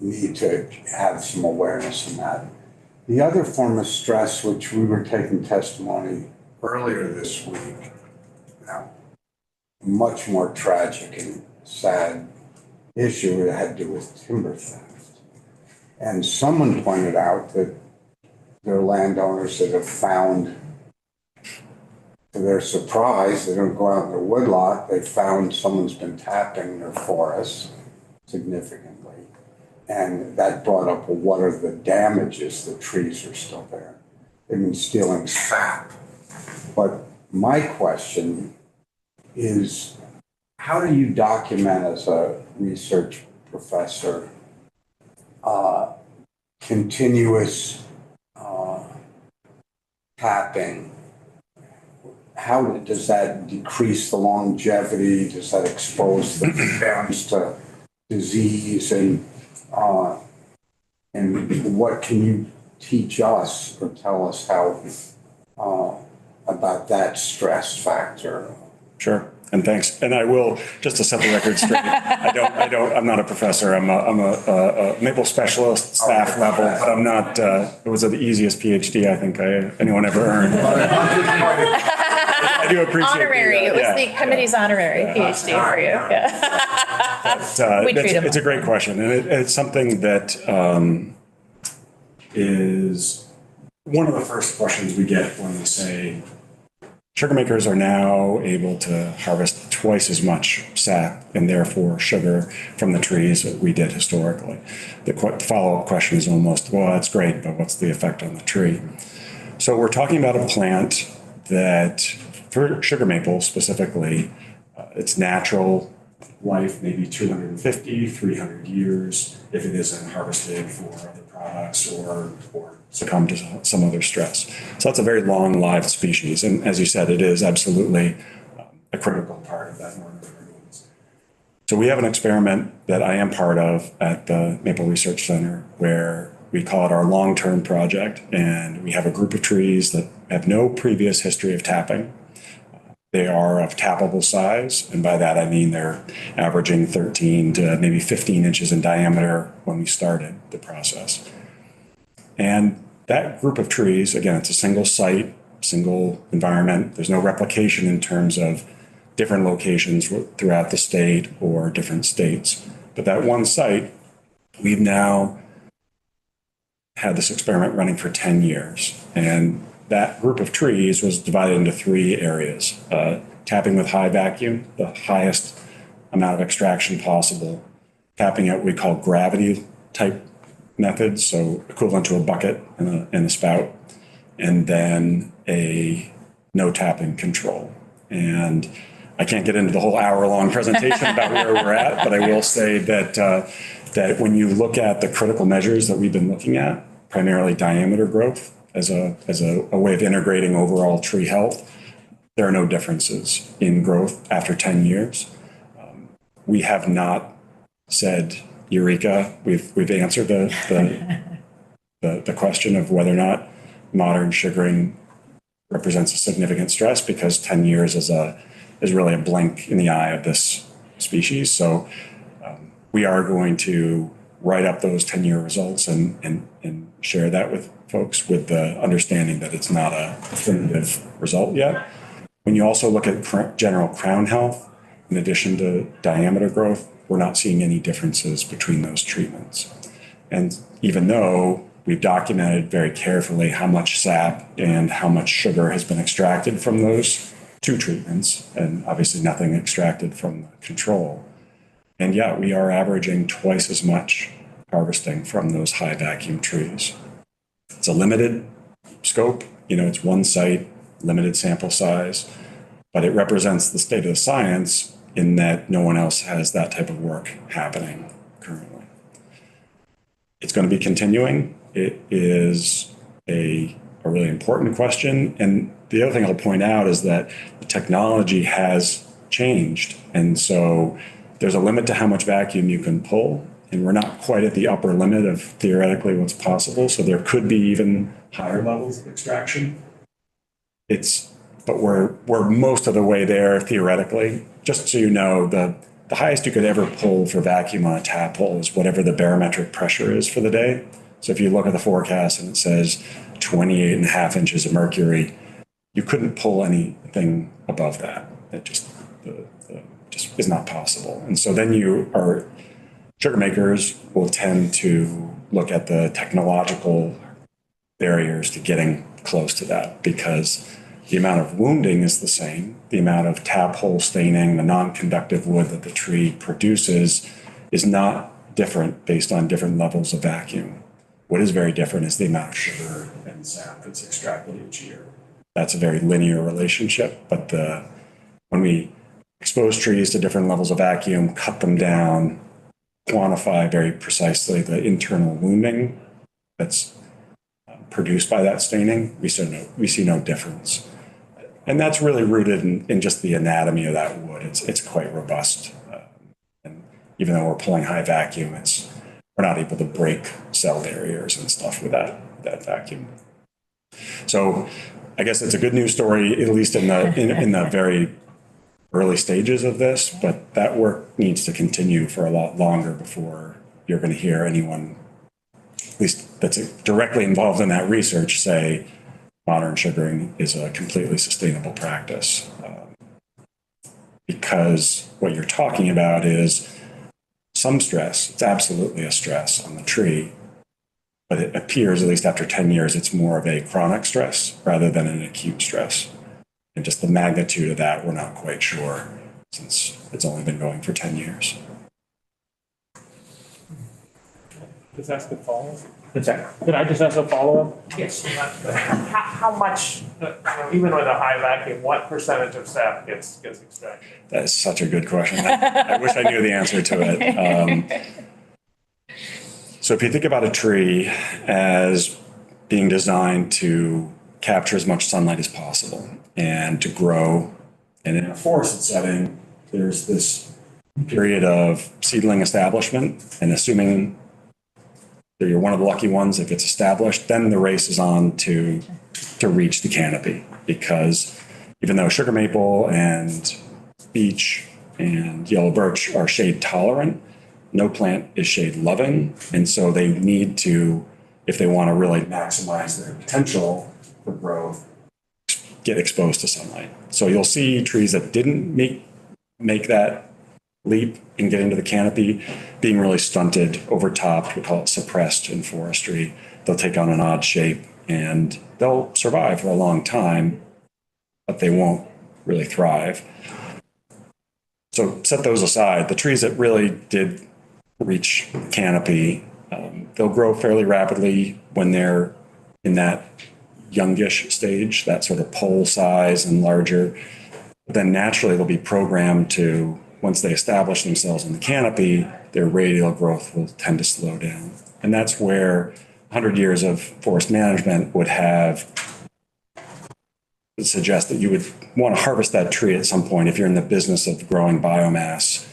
we need to have some awareness in that. The other form of stress, which we were taking testimony earlier this week, now, much more tragic and sad issue that had to do with timber theft. And someone pointed out that there are landowners that have found, to their surprise, they don't go out in their woodlot, they found someone's been tapping their forests significantly. And that brought up, well, what are the damages? The trees are still there. They've been stealing sap. But my question is, how do you document as a research professor continuous tapping? How does that decrease the longevity? Does that expose the stems to disease? And what can you teach us or tell us how about that stress factor? Sure. And thanks. And I will, just to set the record straight, I'm not a professor. I'm a maple specialist, staff level, but I'm not, it was the easiest PhD I think anyone ever earned. I do appreciate honorary. It was the committee's honorary PhD for you. Yeah. We treat them. It's a great question. And it's something that is one of the first questions we get when we say, sugar makers are now able to harvest twice as much sap and therefore sugar from the trees that we did historically. The follow-up question is almost, well, that's great, but what's the effect on the tree? So we're talking about a plant that For sugar maple specifically, it's natural life, maybe 250, 300 years if it isn't harvested for other products or succumb to some other stress. So that's a very long-lived species. And as you said, it is absolutely a critical part of that northern everglades. So we have an experiment that I am part of at the Maple Research Center where we call it our long-term project. And we have a group of trees that have no previous history of tapping. They are of tappable size, and by that I mean they're averaging 13 to maybe 15 inches in diameter when we started the process. And that group of trees, again, it's a single site, single environment. There's no replication in terms of different locations throughout the state or different states. But that one site, we've now had this experiment running for 10 years. And that group of trees was divided into 3 areas. Tapping with high vacuum, the highest amount of extraction possible. Tapping at what we call gravity type methods, so equivalent to a bucket and a spout. And then a no tapping control. And I can't get into the whole hour-long presentation about where we're at, but I will say that that when you look at the critical measures that we've been looking at, primarily diameter growth, as a way of integrating overall tree health, there are no differences in growth after 10 years. We have not said eureka. We've answered the question of whether or not modern sugaring represents a significant stress, because 10 years is really a blink in the eye of this species. So we are going to write up those 10-year results and share that with folks with the understanding that it's not a definitive result yet. When you also look at general crown health, in addition to diameter growth, we're not seeing any differences between those treatments. And even though we've documented very carefully how much sap and how much sugar has been extracted from those 2 treatments, and obviously nothing extracted from the control, and yet we are averaging twice as much harvesting from those high vacuum trees. It's a limited scope, it's one site, limited sample size, but it represents the state of the science in that no one else has that type of work happening currently. It's going to be continuing. It is a really important question. And the other thing I'll point out is that the technology has changed. And so there's a limit to how much vacuum you can pull. And we're not quite at the upper limit of theoretically what's possible. So there could be even higher levels of extraction. But we're most of the way there theoretically. Just so you know, the highest you could ever pull for vacuum on a tap hole is whatever the barometric pressure is for the day. So if you look at the forecast and it says 28.5 inches of mercury, you couldn't pull anything above that. It just is not possible. And so then sugar makers will tend to look at the technological barriers to getting close to that, because the amount of wounding is the same. The amount of tap hole staining, the non-conductive wood that the tree produces is not different based on different levels of vacuum. What is very different is the amount of sugar and sap that's extracted each year. That's a very linear relationship, but when we expose trees to different levels of vacuum, cut them down, quantify very precisely the internal wounding that's produced by that staining, we see no difference. And that's really rooted in just the anatomy of that wood. It's quite robust. And even though we're pulling high vacuum, we're not able to break cell barriers and stuff with that vacuum. So I guess it's a good news story, at least in the very early stages of this, but that work needs to continue for a lot longer before you're going to hear anyone, at least that's directly involved in that research, say modern sugaring is a completely sustainable practice. Because what you're talking about is some stress. It's absolutely a stress on the tree, but it appears, at least after 10 years, it's more of a chronic stress rather than an acute stress. And just the magnitude of that, we're not quite sure, since it's only been going for 10 years. Does that follow? What's that? Could I just ask a follow-up? Yes. How much, even with a high vacuum, what percentage of sap gets extracted? That is such a good question. I wish I knew the answer to it. So if you think about a tree as being designed to capture as much sunlight as possible and to grow, and in a forested setting, there's this period of seedling establishment, and assuming that you're one of the lucky ones that gets established, then the race is on to reach the canopy. Because even though sugar maple and beech and yellow birch are shade tolerant, no plant is shade loving. And so they need to, if they want to really maximize their potential for growth, get exposed to sunlight. So you'll see trees that didn't make that leap and get into the canopy being really stunted over top. We call it suppressed in forestry. They'll take on an odd shape and they'll survive for a long time, but they won't really thrive. So set those aside. The trees that really did reach canopy, they'll grow fairly rapidly when they're in that youngish stage, that sort of pole size and larger. But then naturally they'll be programmed to, once they establish themselves in the canopy, their radial growth will tend to slow down. And that's where 100 years of forest management would suggest that you would want to harvest that tree at some point if you're in the business of growing biomass,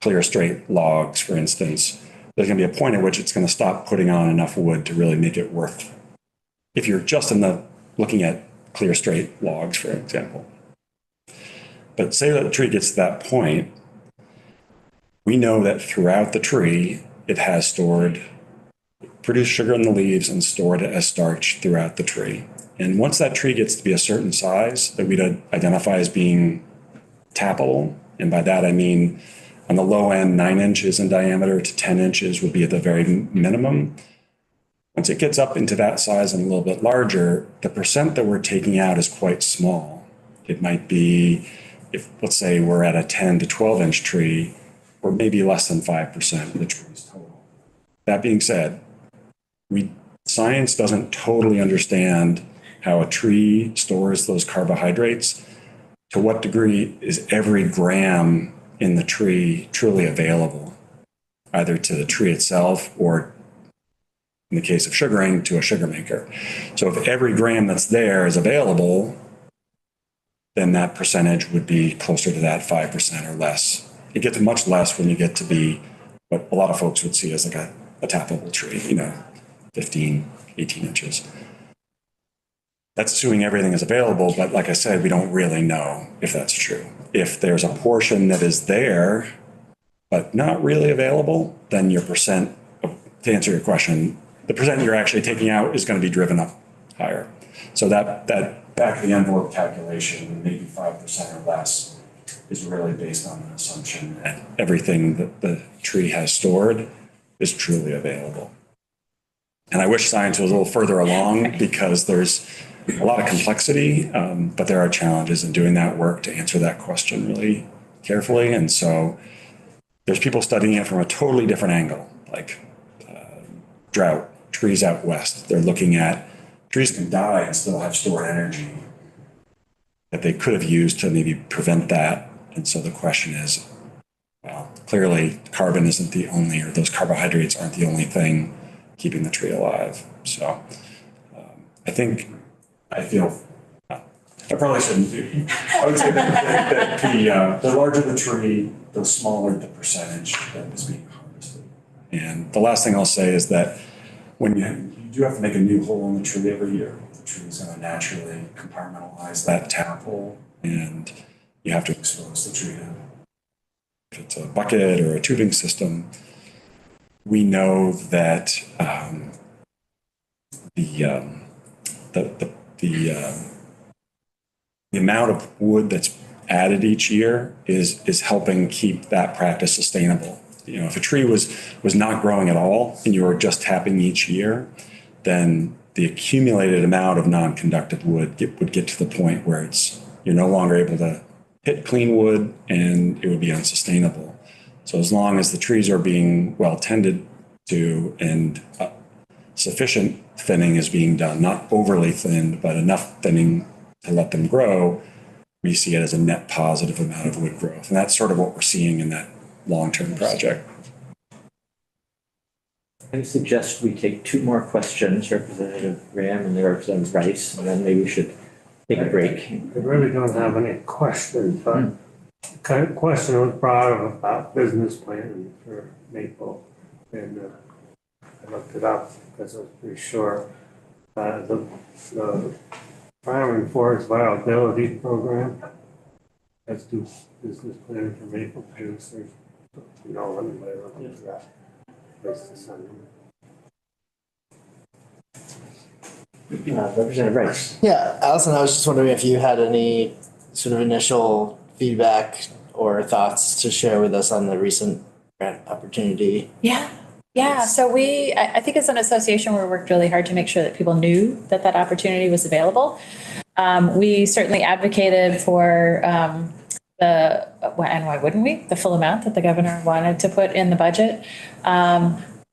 clear straight logs, for instance. There's going to be a point at which it's going to stop putting on enough wood to really make it worth. If you're just looking at clear straight logs, for example. But say that the tree gets to that point, we know that throughout the tree, it has produced sugar in the leaves and stored it as starch throughout the tree. And once that tree gets to be a certain size that we'd identify as being tappable, and by that I mean on the low end, 9 inches in diameter to 10 inches would be at the very minimum. Once it gets up into that size and a little bit larger, the percent that we're taking out is quite small. It might be, if let's say we're at a 10 to 12 inch tree, or maybe less than 5% of the tree's total. That being said, science doesn't totally understand how a tree stores those carbohydrates. To what degree is every gram in the tree truly available, either to the tree itself or, in the case of sugaring, to a sugar maker. So if every gram that's there is available, then that percentage would be closer to that 5% or less. It gets much less when you get to be what a lot of folks would see as like a tappable tree, 15, 18 inches. That's assuming everything is available, but like I said, we don't really know if that's true. If there's a portion that is there, but not really available, then your percent, to answer your question, the percent you're actually taking out is going to be driven up higher. So that back of the envelope calculation, maybe 5% or less, is really based on the assumption that everything that the tree has stored is truly available. And I wish science was a little further along because there's a lot of complexity, but there are challenges in doing that work to answer that question really carefully. And so there's people studying it from a totally different angle, like drought, trees out west. They're looking at trees can die and still have stored energy that they could have used to maybe prevent that. And so the question is, well, clearly carbon isn't the only, or those carbohydrates aren't the only thing keeping the tree alive. So I probably shouldn't do. I would say that the larger the tree, the smaller the percentage that is being harvested. And the last thing I'll say is that when you do have to make a new hole in the tree every year, the tree is going to naturally compartmentalize that tap hole, and you have to expose the tree to, if it's a bucket or a tubing system. We know that the amount of wood that's added each year is helping keep that practice sustainable. If a tree was not growing at all and you were just tapping each year, then the accumulated amount of non-conductive wood would get to the point where you're no longer able to hit clean wood and it would be unsustainable. So as long as the trees are being well tended to and sufficient thinning is being done, not overly thinned, but enough thinning to let them grow, we see it as a net positive amount of wood growth. And that's sort of what we're seeing in that long-term project. I suggest we take 2 more questions, Representative Graham and Representative Rice, and then maybe we should take a break. I really don't have any questions, but kind of question was brought up about business plan for Maple. And I looked it up because I was pretty sure the Farming Forest Viability Program has to business plan for Maple producers. You know, anybody looking at that place to send them. Representative Rice. Yeah, Allison, I was just wondering if you had any sort of initial feedback or thoughts to share with us on the recent grant opportunity. Yeah, so I think as an association, we worked really hard to make sure that people knew that that opportunity was available. We certainly advocated for and why wouldn't we? The full amount that the governor wanted to put in the budget.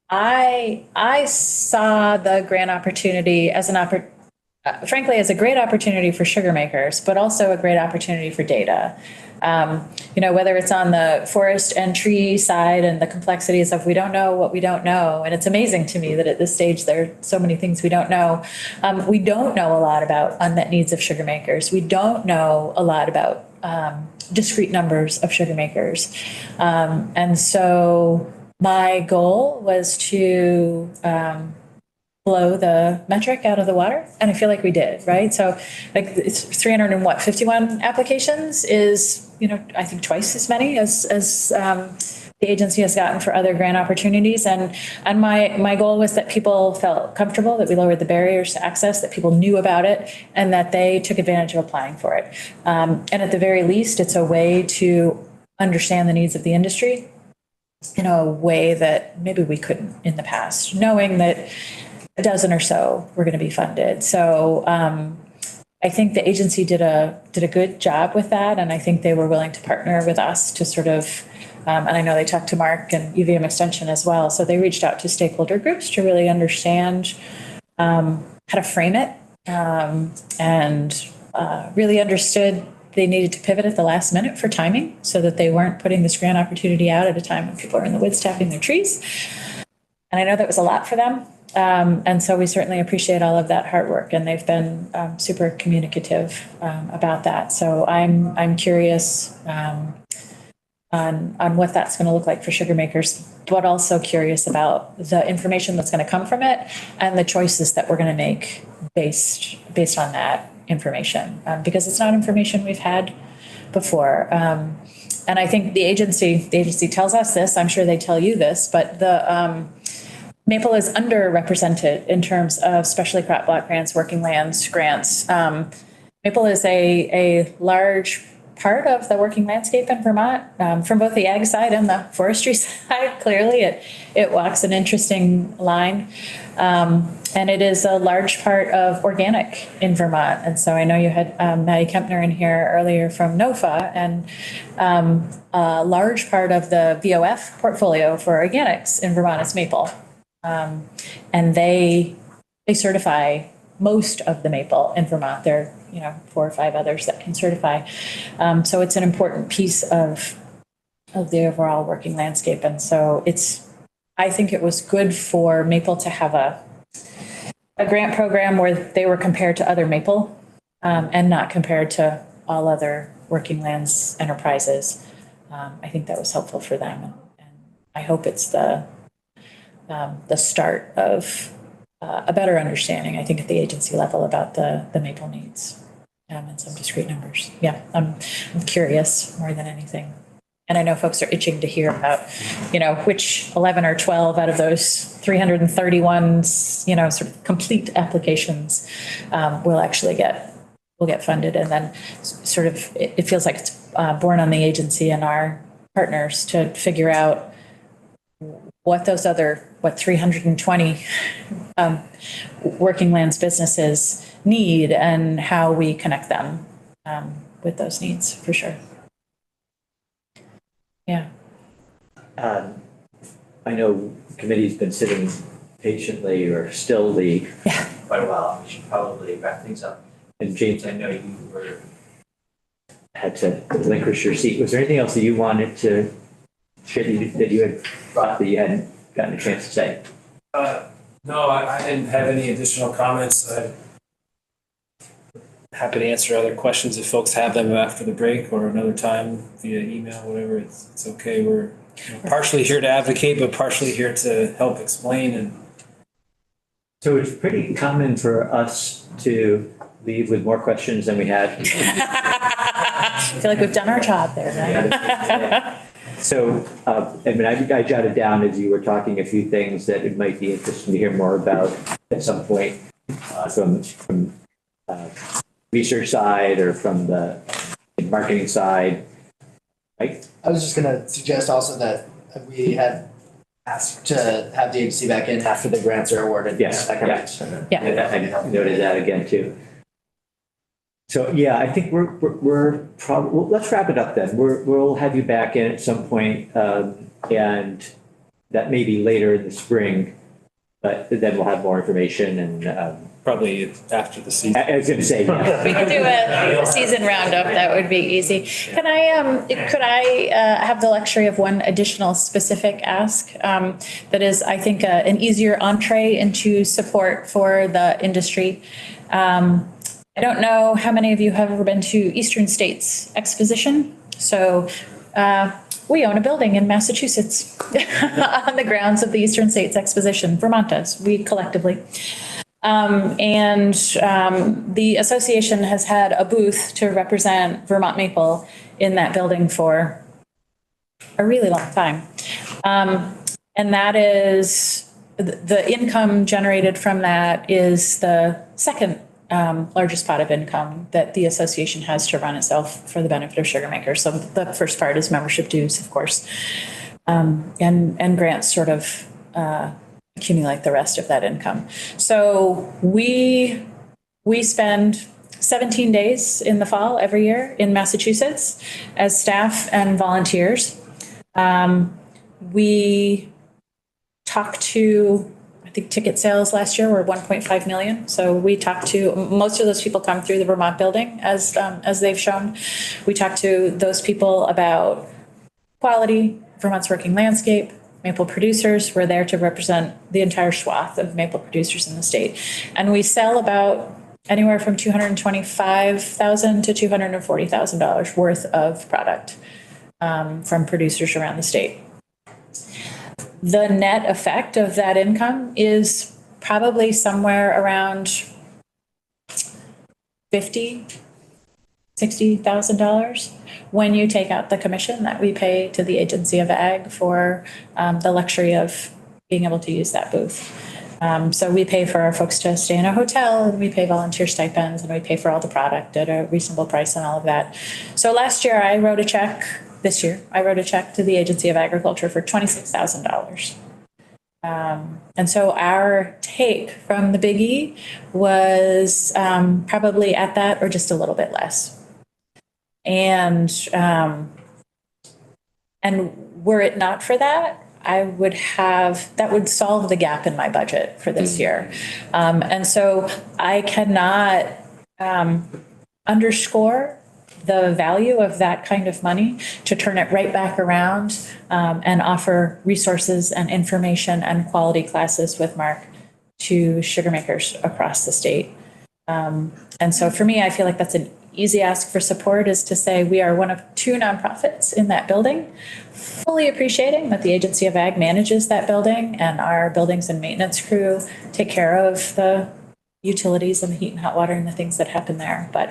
I saw the grant opportunity as frankly, as a great opportunity for sugar makers, but also a great opportunity for data. Whether it's on the forest and tree side and the complexities of we don't know what we don't know. And it's amazing to me that at this stage, there are so many things we don't know. We don't know a lot about unmet needs of sugar makers. We don't know a lot about discrete numbers of sugar makers. And so my goal was to blow the metric out of the water, and I feel like we did, right? So like it's 351 applications is, I think twice as many as the agency has gotten for other grant opportunities. And my goal was that people felt comfortable, that we lowered the barriers to access, that people knew about it, and that they took advantage of applying for it. And at the very least, it's a way to understand the needs of the industry in a way that maybe we couldn't in the past, knowing that a dozen or so were going to be funded. So I think the agency did a good job with that, and I think they were willing to partner with us to sort of, and I know they talked to Mark and UVM Extension as well. So they reached out to stakeholder groups to really understand how to frame it, and really understood they needed to pivot at the last minute for timing so that they weren't putting this grant opportunity out at a time when people are in the woods tapping their trees. And I know that was a lot for them. And so we certainly appreciate all of that hard work, and they've been super communicative about that. So I'm curious on what that's going to look like for sugar makers, but also curious about the information that's going to come from it and the choices that we're going to make based on that information, because it's not information we've had before. And I think the agency tells us this. I'm sure they tell you this, but the Maple is underrepresented in terms of specialty crop block grants, working lands grants. Maple is a large part of the working landscape in Vermont, from both the ag side and the forestry side. Clearly, it walks an interesting line. And it is a large part of organic in Vermont. And so I know you had Maddie Kempner in here earlier from NOFA, and a large part of the VOF portfolio for organics in Vermont is maple. And they certify most of the maple in Vermont. There are 4 or 5 others that can certify. So it's an important piece of the overall working landscape. And so I think it was good for Maple to have a grant program where they were compared to other maple, and not compared to all other working lands enterprises. I think that was helpful for them. And I hope it's the start of a better understanding, I think, at the agency level about the maple needs, and some discrete numbers. Yeah, I'm curious more than anything. And I know folks are itching to hear about, which 11 or 12 out of those 331, sort of complete applications will get funded. And then sort of, it feels like it's borne on the agency and our partners to figure out what those other, 320 working lands businesses need and how we connect them with those needs, for sure. Yeah. I know the committee's been sitting patiently or stillly quite a while. We should probably wrap things up. And James, I know you had to relinquish your seat. Was there anything else that you wanted to share that you had brought that you hadn't gotten a chance to say? No, I didn't have any additional comments. I'm happy to answer other questions if folks have them after the break or another time via email, whatever. It's okay. We're partially here to advocate, but partially here to help explain. And So it's pretty common for us to leave with more questions than we had. I feel like we've done our job there, right? So, I mean, I jotted down as you were talking a few things that it might be interesting to hear more about at some point from research side or from the marketing side. Right? I was just gonna suggest also that we had asked to have the agency back in after the grants are awarded. Yes, That kind of- I noted that again too. So, yeah, I think we're probably, well, let's wrap it up then. We'll have you back in at some point, and that may be later in the spring, but then we'll have more information and, probably after the season. I was gonna say, yeah. We could do a season roundup, that would be easy. Could I have the luxury of one additional specific ask? That is, I think, an easier entree into support for the industry. I don't know how many of you have ever been to Eastern States Exposition. So we own a building in Massachusetts on the grounds of the Eastern States Exposition, Vermont does, we collectively. The association has had a booth to represent Vermont maple in that building for a really long time. And that is, the income generated from that is the second largest pot of income that the association has to run itself for the benefit of sugar makers. So the first part is membership dues, of course, and grants sort of accumulate the rest of that income. So we spend 17 days in the fall every year in Massachusetts as staff and volunteers. We talk to, I think ticket sales last year were 1.5 million. So we talk to, most of those people come through the Vermont building as they've shown. We talk to those people about quality, Vermont's working landscape, maple producers. We're there to represent the entire swath of maple producers in the state. And we sell about anywhere from $225,000 to $240,000 worth of product from producers around the state. The net effect of that income is probably somewhere around $60,000 when you take out the commission that we pay to the Agency of Ag for the luxury of being able to use that booth. So we pay for our folks to stay in a hotel, and we pay volunteer stipends, and we pay for all the product at a reasonable price and all of that. So last year I wrote a check to the Agency of Agriculture for $26,000. And so our take from the Big E was probably at that or just a little bit less. And were it not for that, that would solve the gap in my budget for this year. And so I cannot underscore the value of that kind of money to turn it right back around and offer resources and information and quality classes with Mark to sugar makers across the state. And so for me, I feel like that's an easy ask for support, is to say we are one of two nonprofits in that building, fully appreciating that the Agency of Ag manages that building and our buildings and maintenance crew take care of the utilities and the heat and hot water and the things that happen there. But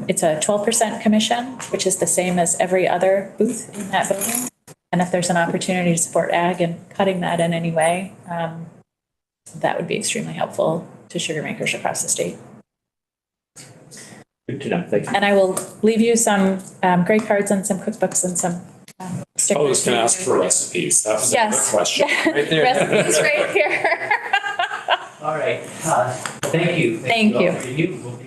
it's a 12% commission, which is the same as every other booth in that building. And if there's an opportunity to support ag and cutting that in any way, that would be extremely helpful to sugar makers across the state. Good to know. Thank you. And I will leave you some great cards and some cookbooks and some stickers. I was going to ask for recipes. That was a good Yes. question. Right there. Recipes right here. All right. Thank you. Thank you. all for you. We'll be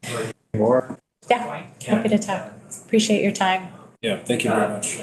for more. Yeah, happy to talk. Appreciate your time. Yeah, thank you very much.